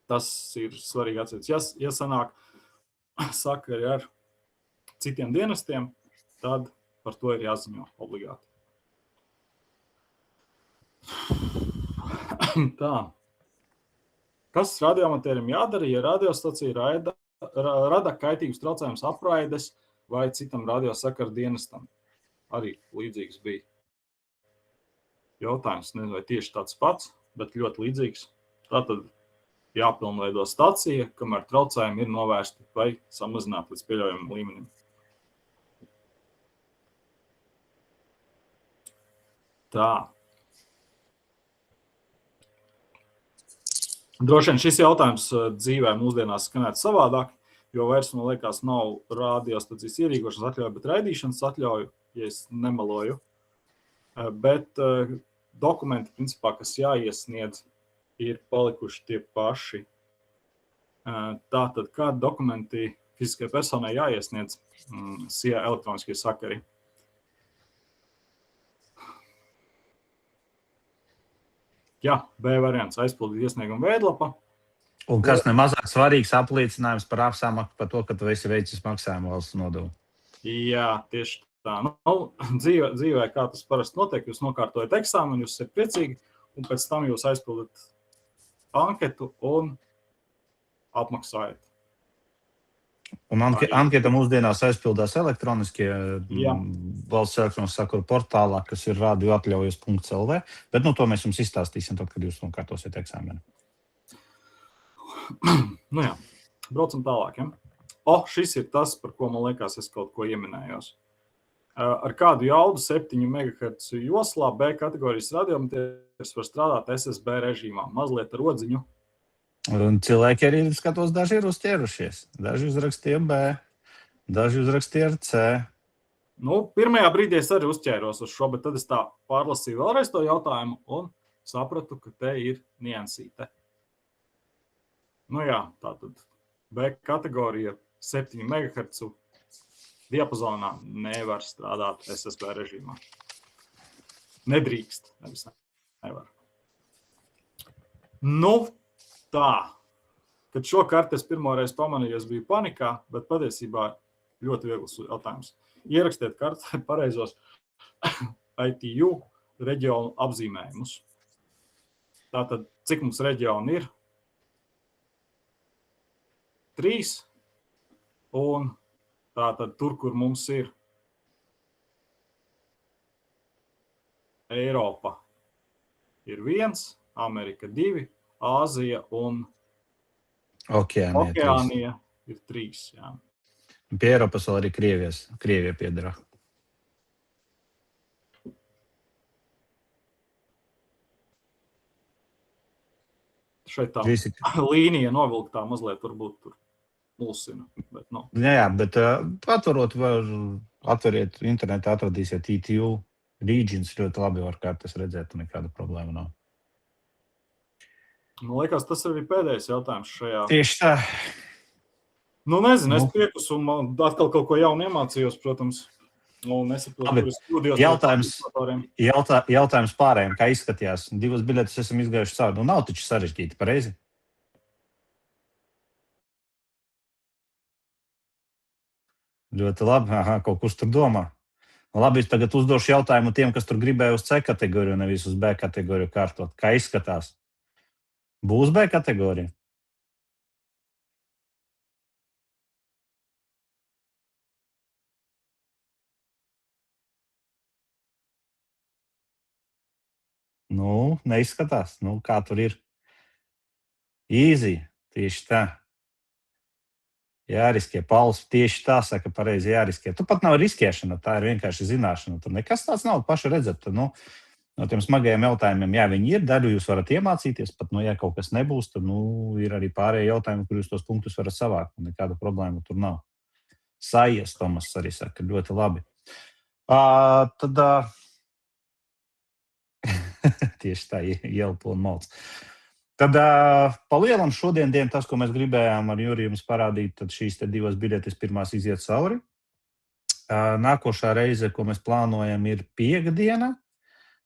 Tas ir svarīgi atcerēties. Ja sanāk sakari ar citiem dienestiem, tad par to ir jāziņo obligāti. Tā. Kas radioamatierim jādara, ja radiostacija rada kaitīgus traucējumus apraides vai citam radiosakaru dienestam? Arī līdzīgs bija jautājums. Nezinu, vai tieši tāds pats, bet ļoti līdzīgs. Tātad jāpilnveido stacija, kamēr traucējumi ir novērsti vai samazināti līdz pieļaujamam līmenim. Tā. Droši vien šis jautājums dzīvē mūsdienās skanētu savādāk, jo vairs, man liekas, nav radiostacijas ierīkošanas atļauja, bet raidīšanas atļauju, ja es nemeloju. Bet dokumenti, principā, kas jāiesniedz, ir palikuši tie paši. Tātad, kādi dokumenti fiziskai personai jāiesniedz SIA elektroniskie sakari? Jā, B variants aizpildīt iesniegumu veidlapa. Un kas nemazāk svarīgs apliecinājums par apsamaksu par to, ka tu esi veicis maksājumu valsts nodevu. Jā, tieši tā. Dzīvē, kā tas parasti notiek, jūs nokārtojat eksāmenu, jūs esat priecīgi, un pēc tam jūs aizpildat anketu un apmaksājat. Un anketa mūsdienās aizpildās elektroniskie valsts elektroniskie sakaru portālā, kas ir radioatļaujas.lv, bet to mēs jums izstāstīsim tad, kad jūs nokārtosiet eksāmenu. Nu jā, braucam tālāk. Ja? Šis ir tas, par ko man liekas, es kaut ko ieminējos. Ar kādu jaudu 7 MHz joslā B kategorijas radiometrs var strādāt SSB režīmā, mazliet ar odziņu. Un cilvēki arī, skatos, daži ir uzķērušies. Daži uzrakstīja B, daži uzrakstīja ar C. Pirmajā brīdī es arī uzķēros uz šo, bet tad es tā pārlasīju vēlreiz to jautājumu un sapratu, ka te ir niansīte. Tātad B kategorija 7 MHz diapazonā nevar strādāt SSB režīmā. Nedrīkst, nevis nevar. Tā, kad šo karti es pirmoreiz pamanīju, es biju panikā, bet patiesībā ļoti viegls jautājums. Ierakstiet kartē pareizos ITU reģionu apzīmējumus. Tātad, cik mums reģioni ir? 3. Un tātad tur, kur mums ir Eiropa, ir 1, Amerika 2, Āzija un Okeānija ir 3. Jā. Pie Eiropas vēl arī Krievija piedara. Šeit tā līnija novilktā mazliet varbūt tur mulsina. Bet, Jā, bet atveriet internetā, atradīsiet ITU regions, ļoti labi var kartes redzēt, un nekāda problēma nav. Man liekas, tas arī pēdējais jautājums šajā. Tieši tā. Nezinu, es piekus un man atkal kaut ko jaunu iemācījos, protams. Nesaprotu, jautājums pārējiem, kā izskatījās. 2 biļetes esam izgājuši cauri. Nav taču sarežģīti, pareizi? Ļoti labi. Kaut kurš tur domā. Labi, es tagad uzdošu jautājumu tiem, kas tur gribēja uz C kategoriju, nevis uz B kategoriju kārtot. Kā izskatās? Būs B kategorija? Neizskatās. Kā tur ir? Easy. Tieši tā. Jāriskē. Pauls tieši tā saka, pareizi jāriskē. Tu pat nav riskēšana, tā ir vienkārši zināšana. Tur nekas tāds nav, paši redzat. No tiem smagajiem jautājumiem, jā, viņi ir, daļu jūs varat iemācīties, pat, ja kaut kas nebūs, tad, ir arī pārējie jautājumi, kur jūs tos punktus varat savākt, un nekāda problēma tur nav. Sajies, Tomas arī saka, ļoti labi. Tieši tā, ielpo un malc. Tad palielam šodien tas, ko mēs gribējām ar Juriju jums parādīt, tad šīs 2 biļetes pirmās iziet cauri. Nākošā reize, ko mēs plānojam, ir piekdiena,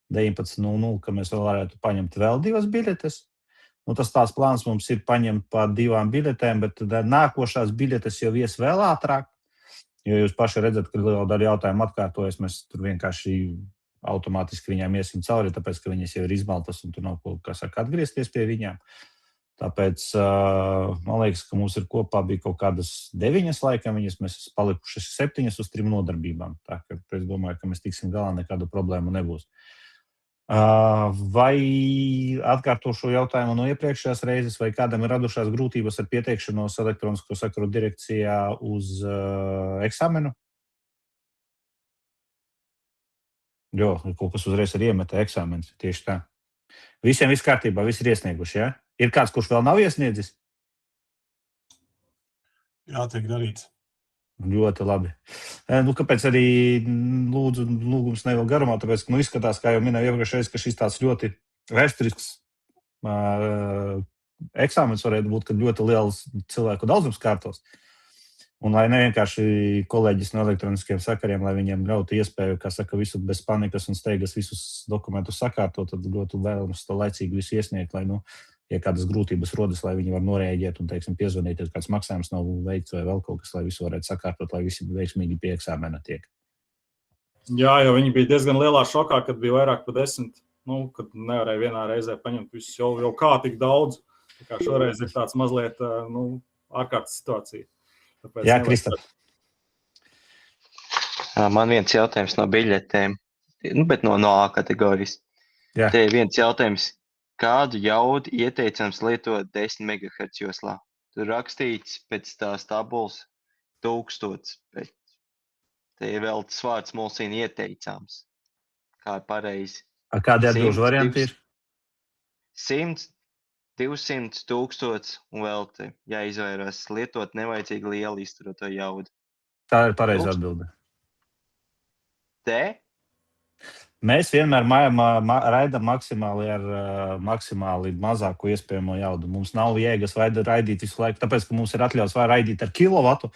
19:00, ka mēs vēl varētu paņemt vēl 2 biļetes. Tas tās plāns mums ir paņemt pa 2 biļetēm, bet nākošās biļetes jau ies vēl ātrāk, jo jūs paši redzat, ka liela daļa jautājumu atkārtojas, mēs tur vienkārši automātiski viņām iesim cauri, tāpēc, ka viņas jau ir izmaltas un tur nav ko, atgriezties pie viņām. Tāpēc, man liekas, ka mums ir kopā bija kaut kādas 9 laikam, mēs esam palikuši 7 uz 3 nodarbībām. Tā ka es domāju, ka mēs tiksim galā, nekādu problēmu nebūs. Vai atkārto šo jautājumu no iepriekšējās reizes, vai kādam ir radušās grūtības ar pieteikšanos elektronisko sakaru direkcijā uz eksāmenu? Jo, kaut kas uzreiz ir iemeta eksāmenis, tieši tā. Visiem viss kārtībā, visi ir iesnieguši, ja? Ir kāds, kurš vēl nav iesniedzis? Jā, tiek darīts. Ļoti labi. Kāpēc arī lūgums nevēl garumā, tāpēc, ka izskatās, kā jau minēju iepriekšreiz, ka šis tāds ļoti vēsturisks eksāmens varētu būt, kad ļoti liels cilvēku daudzums kārtos. Un lai nevienkārši kolēģis no elektroniskiem sakariem, lai viņiem ļautu iespēju, kā saka, visu bez panikas un steigas visus dokumentus sakārtot, tad ļoti vēlams to laicīgi visu iesniegt, lai, ja kādas grūtības rodas, lai viņi var norēģēt un, teiksim, piezvanīt, ja kāds maksājums nav veikts vai vēl kaut kas, lai visu varētu sakārtot, lai visi veiksmīgi pie eksāmena tiek. Jā, jo viņi bija diezgan lielā šokā, kad bija vairāk par 10, kad nevarēja vienā reizē paņemt visus jau kā tik daudz. Tā kā šoreiz ir tāds mazliet, ārkārtas situācija. Tāpēc jā, Krista. Man viens jautājums no biļetēm, bet no A kategorijas. Jā. Te ir viens jautājums. Kādu jaudu ieteicams lietot 10 MHz joslā? Tur rakstīts pēc tās tabulas 1000, bet te ir vēl tas vārds mulsīni ieteicams. Kā ir pareizi? Kādi atbilžu varianti ir? 100, 200, 1000 un vēl te jāizvairās lietot nevajadzīgi lielu izturoto jaudu. Tā ir pareiza atbilde. Te? Mēs vienmēr raidam maksimāli ar maksimāli mazāko iespējamo jaudu. Mums nav jēgas raidīt visu laiku, tāpēc, ka mums ir atļauts vai raidīt ar kilovatu,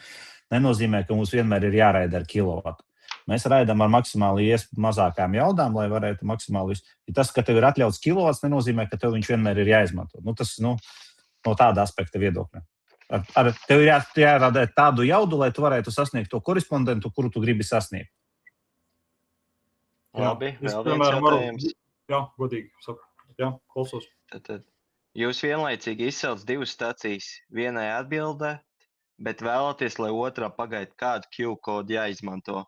nenozīmē, ka mums vienmēr ir jāraida ar kilovatu. Mēs raidam ar maksimāli mazākām jaudām, lai varētu maksimāli... Ja tas, ka tev ir atļauts kilovats, nenozīmē, ka tev viņš vienmēr ir jāizmanto. Tas no tāda aspekta viedokļa. Tev ir jārada tādu jaudu, lai tu varētu sasniegt to korespondentu, kuru tu gribi sasniegt. Labi, vēl viens jautājums. Jā, godīgi saku. Jā, klausos. Tad jūs vienlaicīgi izcels divas stacijas. Vienai atbildēt, bet vēlaties, lai otrā pagaida kādu Q kodu jāizmanto.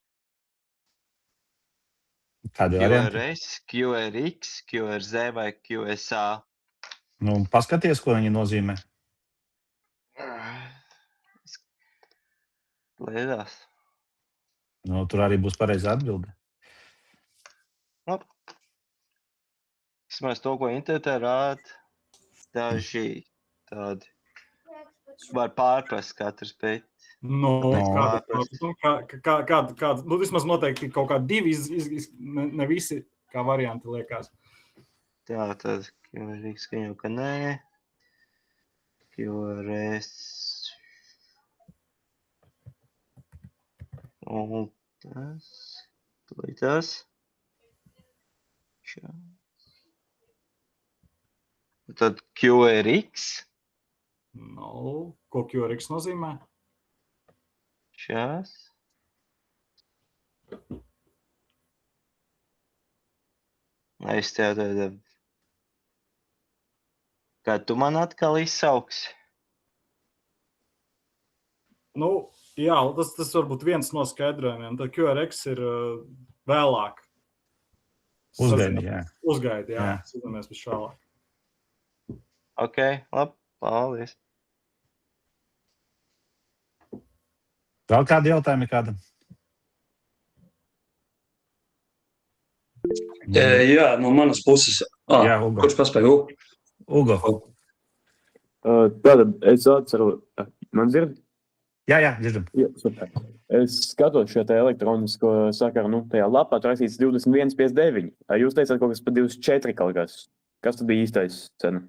Kādi varianti? QRS, QRX, QRZ vai QSA? Paskaties, ko viņi nozīmē. Liedās. Tur arī būs pareizā atbilde. Vismaz to, ko internetā rāda, daži tādi var pārprast katrs, bet... Vismaz noteikti kaut kādi divi, ne visi kā varianti liekas. Tā, tad QRX, ka jau ka nē. QRS. Un tas. Tas. Tad QRX. Ko QRX nozīmē? Šās. Es tev tādu... Kā tu man atkal izsauksi? Jā, tas varbūt viens no skaidrojumiem. Tad QRX ir vēlāk. Uzgaidi, jā. Uzgaidi, jā. Sazinamies pēc vēlāk. Ok, labi, paldies. Vēl kādi jautājumi kādam? Jā, no manas puses. Jā, Ugo. Kurš paspēja? Ugo. Tātad es atceru, man dzird? Jā, dzirdam. Jā, super. Es skatos šo te elektronisko sakaru, tajā lapā tur rakstīts 21,59. Jūs teicāt kaut kas par 24 kaut kas. Kas tad bija īstais cena?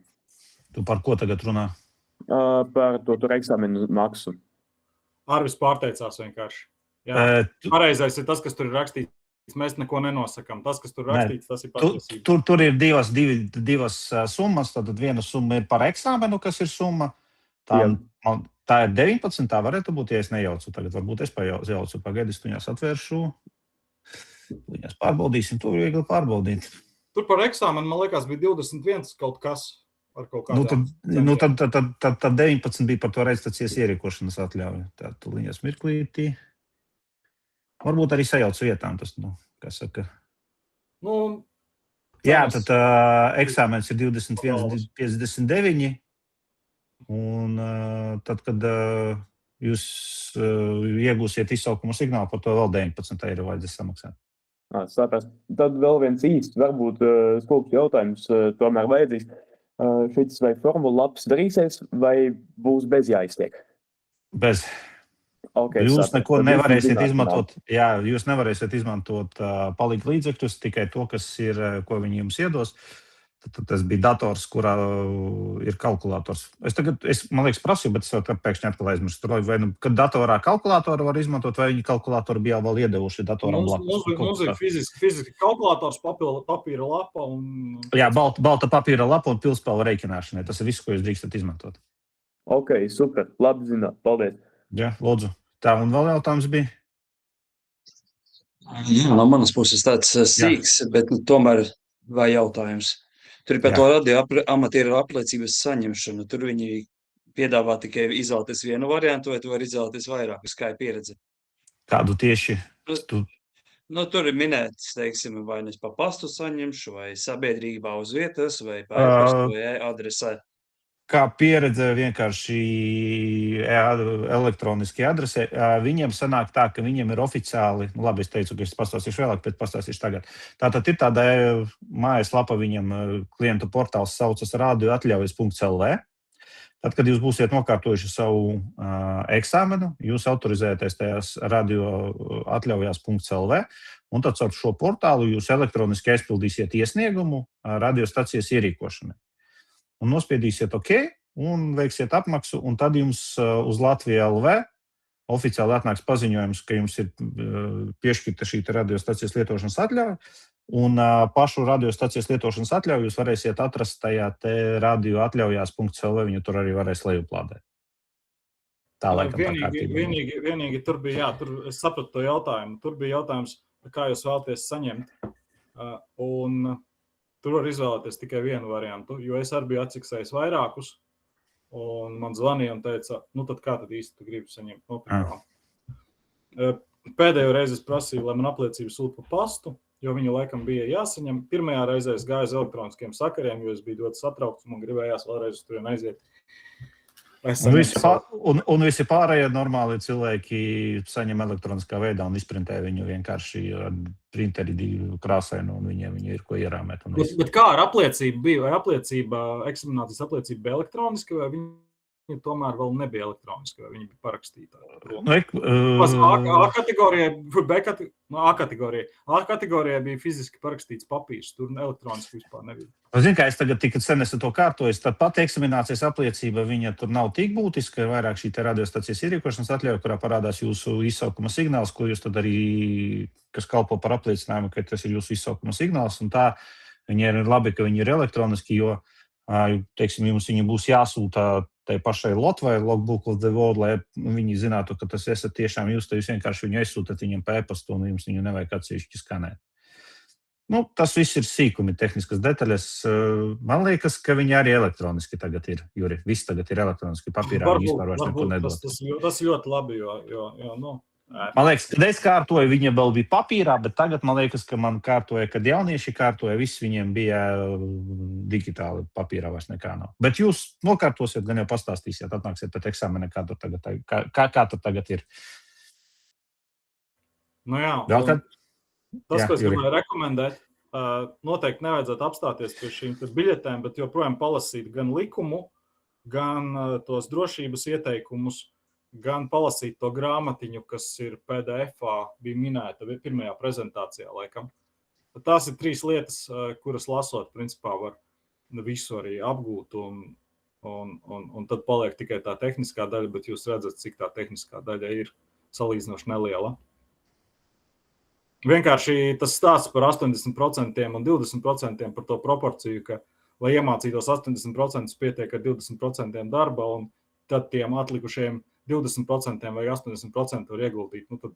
Tu par ko tagad runā? Par to tur eksāmenu maksu. Arvis pārteicās vienkārši. Pareizais ir tas, kas tur ir rakstīts. Mēs neko nenosakām. Tas, kas tur rakstīts, tas ir patiesība. Tur ir divas summas. Tad viena summa ir par eksāmenu, kas ir summa. Tā ir 19, tā varētu būt, ja es nejaucu. Tagad varbūt es pajaucu. Pagaidis, tu viņās atvēršu. Viņās pārbaudīsim, to viegli pārbaudīt. Tur par eksāmenu, man liekas, bija 21 kaut kas ar kaut kādām. Tad 19 bija par to reizstacijas ierīkošanas atļauju. Tā tu viņās mirklītī. Varbūt arī sajaucu vietām tas, kā saka. Jā, cenas. tad eksāmens ir 21,59. Un tad, kad jūs iegūsiet izsaukuma signālu, par to vēl 19 eiro vajadzēs samaksāt. Saprast. Tad vēl viens īsts, varbūt skūps jautājums tomēr vajadzīs. Šis vai formula lapas darīsies, vai būs bez jāiztiek? Bez. Okay, Jūs saprast. neko Tad nevarēsiet zināt, izmantot. Jā, jūs nevarēsiet izmantot palīgu līdzekļus, tikai to, kas ir, ko viņi jums iedos. Tad tas bija dators, kurā ir kalkulators. Man liekas, prasīju, bet es vēl pēkšņi atkal aizmirstu. Vai kad datorā kalkulatoru var izmantot, vai viņi kalkulatoru bija vēl iedevuši datoram blakus? Mums ir fiziski kalkulators, papīra lapa un... Jā, balta papīra lapa un pilspēle rēķināšanai. Tas ir viss, ko jūs drīkstat izmantot. Ok, super. Labi zināt. Paldies. Jā, lūdzu. Tā un vēl jautājums bija? Jā, no manas puses tāds sīks, bet tomēr vai jautājums. Tur ir par to radio amatieru apliecības saņemšanu. Tur viņi piedāvā tikai izvēlēties vienu variantu, vai tu vari izvēlēties vairākus, kā ir pieredze. Kādu tieši? Tur ir minēts, teiksim, vai es pa pastu saņemšu, vai sabiedrībā uz vietas, vai pa e-pastu, vai adresē. Kā pieredze vienkārši elektroniski adresē, viņiem sanāk tā, ka viņiem ir oficiāli, labi, es teicu, ka es pastāstīšu vēlāk, bet pastāstīšu tagad. Tātad ir tāda mājaslapa, viņam klientu portāls saucas radioatļaujas.lv. Tad, kad jūs būsiet nokārtojuši savu eksāmenu, jūs autorizēties tajās radioatļaujās.lv, un tad caur šo portālu jūs elektroniski aizpildīsiet iesniegumu radiostacijas ierīkošanai. Un nospiedīsiet OK, un veiksiet apmaksu, un tad jums uz Latvija LV oficiāli atnāks paziņojums, ka jums ir piešķirta šī radiostacijas lietošanas atļauja, un pašu radiostacijas lietošanas atļauju jūs varēsiet atrast tajā radioatļaujās.lv, viņu tur arī varēs lejuplādēt. Tā laikam tā kārtība. Vienīgi tur bija, es sapratu to jautājumu, tur bija jautājums, kā jūs vēlaties saņemt, un tur var izvēlēties tikai vienu variantu, jo es arī biju atsaksējis vairākus, un man zvanīja un teica, tad kā tad īsti tu gribi saņemt nopietnā? Pēdējo reizi es prasīju, lai man apliecību sūta pa pastu, jo viņa laikam bija jāsaņem. Pirmajā reizē es gāju uz elektroniskiem sakariem, jo es biju ļoti satraukts, man gribējās vēlreiz uz turien aiziet. Un visi pārējie normāli cilvēki saņem elektroniskā veidā un izprintē viņu vienkārši printeri krāsainu, un viņiem ir ko ierāmēt. Bet kā ar apliecību bija? Vai eksaminācijas apliecība bija elektroniska, vai viņa tomēr vēl nebija elektroniska, vai viņa bija parakstīta? A kategorijā bija fiziski parakstīts papīrs, tur elektroniski vispār nebija. Zinu, kā es tagad tik sen esmu to kārtojis, tad pat eksaminācijas apliecība viņa tur nav tik būtiska, ir vairāk šī radiostacijas ierīkošanas atļauja, kurā parādās jūsu izsaukuma signāls, ko jūs tad arī, kas kalpo par apliecinājumu, ka tas ir jūsu izsaukuma signāls, un tā viņi ir labi, ka viņi ir elektroniski, jo, teiksim, jums viņi būs jāsūta tai pašai LOT vai Logbook of the World, lai viņi zinātu, ka tas esat tiešām jūs, tad jūs vienkārši viņu aizsūtat viņam pa e-pastu un jums viņu nevajag atsevišķi skanēt. Tas viss ir sīkumi, tehniskas detaļas. Man liekas, ka viņi arī elektroniski tagad ir, Juri. Viss tagad ir elektroniski papīrā. Varbūt tas ļoti labi, jo man liekas, kad es kārtoju, viņa vēl bija papīrā, bet tagad man liekas, ka man kārtoja, kad jaunieši kārtoja, viss viņiem bija digitāli, papīrā vairs nekā nav. Bet jūs nokārtosiet, gan jau pastāstīsiet, atnāksiet pēc eksāmena, kā tur tagad ir. Tas, ko es gribēju rekomendēt, noteikti nevajadzētu apstāties pie šīm biļetēm, bet joprojām palasīt gan likumu, gan tos drošības ieteikumus, gan palasīt to grāmatiņu, kas ir PDF-ā, bija minēta pirmajā prezentācijā laikam. Tās ir 3 lietas, kuras lasot, principā var visu arī apgūt, un tad paliek tikai tā tehniskā daļa, bet jūs redzat, cik tā tehniskā daļa ir salīdzinoši neliela. Vienkārši tas stāsts par 80% un 20% par to proporciju, ka, lai iemācītos 80% pietiek ar 20% darba, un tad tiem atlikušajiem 20% vai 80% var ieguldīt. Tad,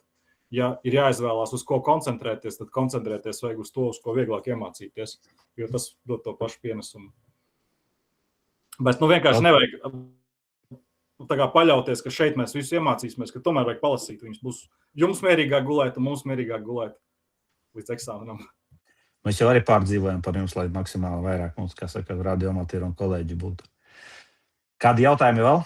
ja ir jāizvēlās, uz ko koncentrēties, tad koncentrēties vajag uz to, uz ko vieglāk iemācīties, jo tas dod to pašu pienesumu. Bet vienkārši nevajag tā kā paļauties, ka šeit mēs visu iemācīsimies, ka tomēr vajag palasīt. Viņus būs jums mierīgāk gulēt un mums mierīgāk gulēt līdz eksāmenam. Mēs jau arī pārdzīvojam par jums, lai maksimāli vairāk mums, kā saka, radioamatieru un kolēģi būtu. Kādi jautājumi vēl?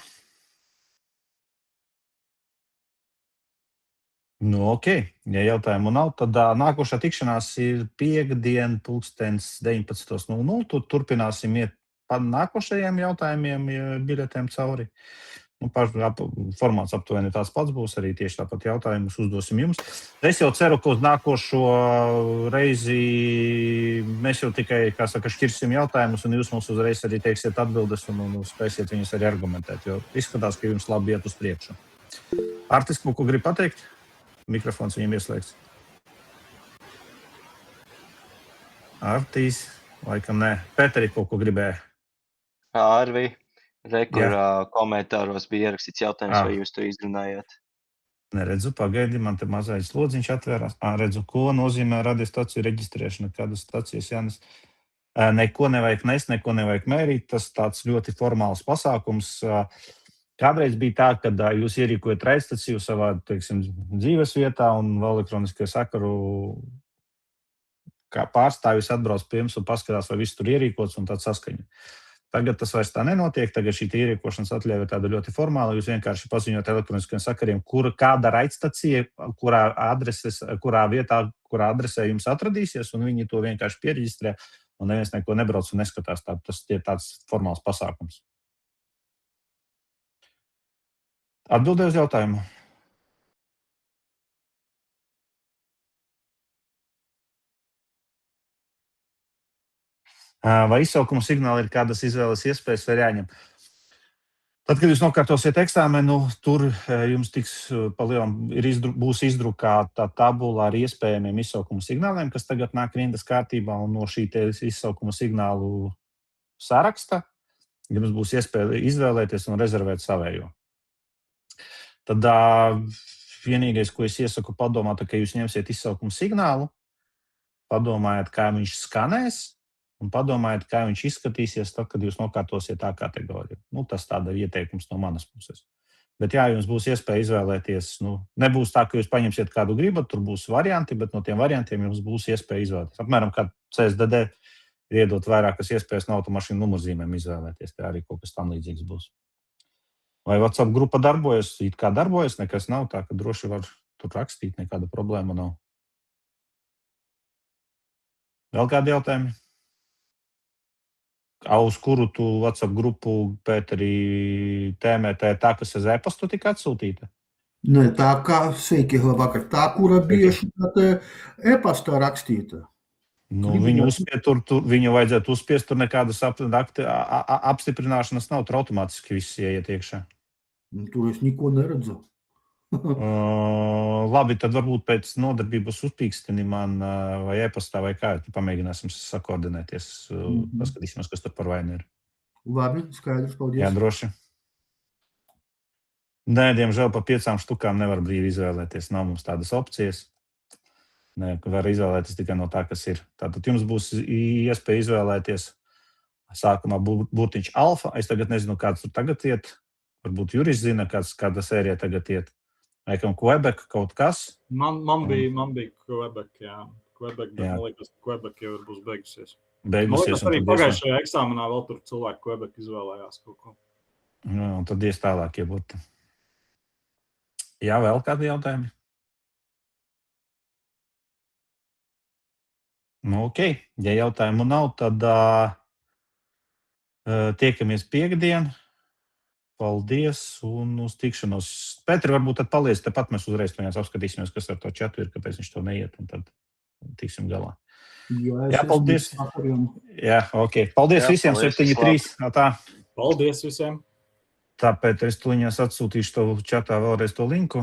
Nu, ok. Ja jautājumu nav, tad nākošā tikšanās ir piektdien 19:00. Tur turpināsim iet pa nākošajiem jautājumiem, biļetēm cauri. Formāts aptuveni tāds pats būs, arī tieši tāpat jautājumus uzdosim jums. Es jau ceru, ka uz nākošo reizi mēs jau tikai, kā saka, šķirsim jautājumus, un jūs mums uzreiz arī teiksiet atbildes un spēsiet viņus arī argumentēt, jo izskatās, ka jums labi iet uz priekšu. Artis, ko grib pateikt? Mikrofons viņam ieslēgts. Artīs, laikam nē. Pēteri, ko gribēja? Arvi, kur komentāros bija ierakstīts jautājums, vai jūs to izrunājāt? Neredzu, pagaidi, man te mazais lodziņš atvērās. Redzu, ko nozīmē radiostaciju reģistrēšana, kādas stacijas jānes. Neko nevajag nest, neko nevajag mērīt. Tas tāds ļoti formāls pasākums. Kādreiz bija tā, kad jūs ierīkojat raidstaciju savā, teiksim, dzīves vietā un vēl elektronisko sakaru kā pārstāvis atbrauc pie jums un paskatās, vai viss tur ierīkots un tāds saskaņa. Tagad tas vairs tā nenotiek, tagad šī ierīkošanas atļauja ir tāda ļoti formāla. Jūs vienkārši paziņojat elektroniskiem sakariem, kāda raidstacija, kurā vietā, kurā adresē jums atradīsies, un viņi to vienkārši piereģistrē, un neviens neko nebrauc un neskatās. Tas ir tāds formāls pasākums. Atbildēju uz jautājumu. Vai izsaukuma signāli ir kādas izvēles iespējas vai jāņem? Tad, kad jūs nokārtosiet eksāmenu, tur jums būs izdrukāta tabula ar iespējamiem izsaukuma signāliem, kas tagad nāk rindas kārtībā, un no šī izsaukuma signālu saraksta jums būs iespēja izvēlēties un rezervēt savējo. Tad vienīgais, ko es iesaku padomāt, ka jūs ņemsiet izsaukuma signālu, padomājiet, kā viņš skanēs, un padomājiet, kā viņš izskatīsies tad, kad jūs nokārtosiet tā kategoriju. Tas tāda ieteikums no manas puses. Bet jā, jums būs iespēja izvēlēties. Nebūs tā, ka jūs paņemsiet kādu gribat, tur būs varianti, bet no tiem variantiem jums būs iespēja izvēlēties. Apmēram kā CSDD iedot vairākas iespējas no automašīnu numurzīmēm izvēlēties. Tā arī kaut kas tam līdzīgs būs. Vai WhatsApp grupa darbojas? It kā darbojas, nekas nav tā, ka droši var tur rakstīt, nekāda problēma nav. Vēl kādi jautājumi? Uz kuru tu WhatsApp grupu, Pēteri, tēmē, tā, kas uz e-pastu tika atsūtīta? Nē, tā kā, sveiki, labvakar, tā, kura bija šī e-pastā rakstīta. Viņu vajadzētu uzspiest, tur nekādas apstiprināšanas nav, tur automātiski viss ieiet iekšā. Tur es neko neredzu. Labi, tad varbūt pēc nodarbības uzpīkstini man vai e-pastā vai kā, pamēģināsim sakoordinēties, paskatīsimies, kas tur par vainu ir. Labi, skaidrs, paldies. Jā, droši. Nē, diemžēl pa 5 štukām nevar brīvi izvēlēties, nav mums tādas opcijas. Nē, var izvēlēties tikai no tā, kas ir. Tātad jums būs iespēja izvēlēties sākumā burtiņš alfa. Es tagad nezinu, kāds tur tagad iet. Varbūt Juris zina, kāda sērija tagad iet. Laikam Quebec kaut kas. Man bija Quebec, jā. Quebec, bet man liekas, ka Quebec jau būs beigusies. Man liekas, arī pagājušajā eksāmenā vēl tur cilvēki Quebec izvēlējās kaut ko. Un tad ies tālāk iebūt. Jā, vēl kādi jautājumi? Ok, ja jautājumu nav, tad tiekamies piektdien. Paldies un uz tikšanos. Pēteri, varbūt tad paliec, tepat mēs uzreiz apskatīsimies, kas ar to čatu ir, kāpēc viņš to neiet, un tad tiksim galā. Jā, paldies. Jā, ok. Paldies visiem, 7-3. Tā. Paldies visiem. Tā, Pēteri, es tuliņās atsūtīšu tev čatā vēlreiz to linku.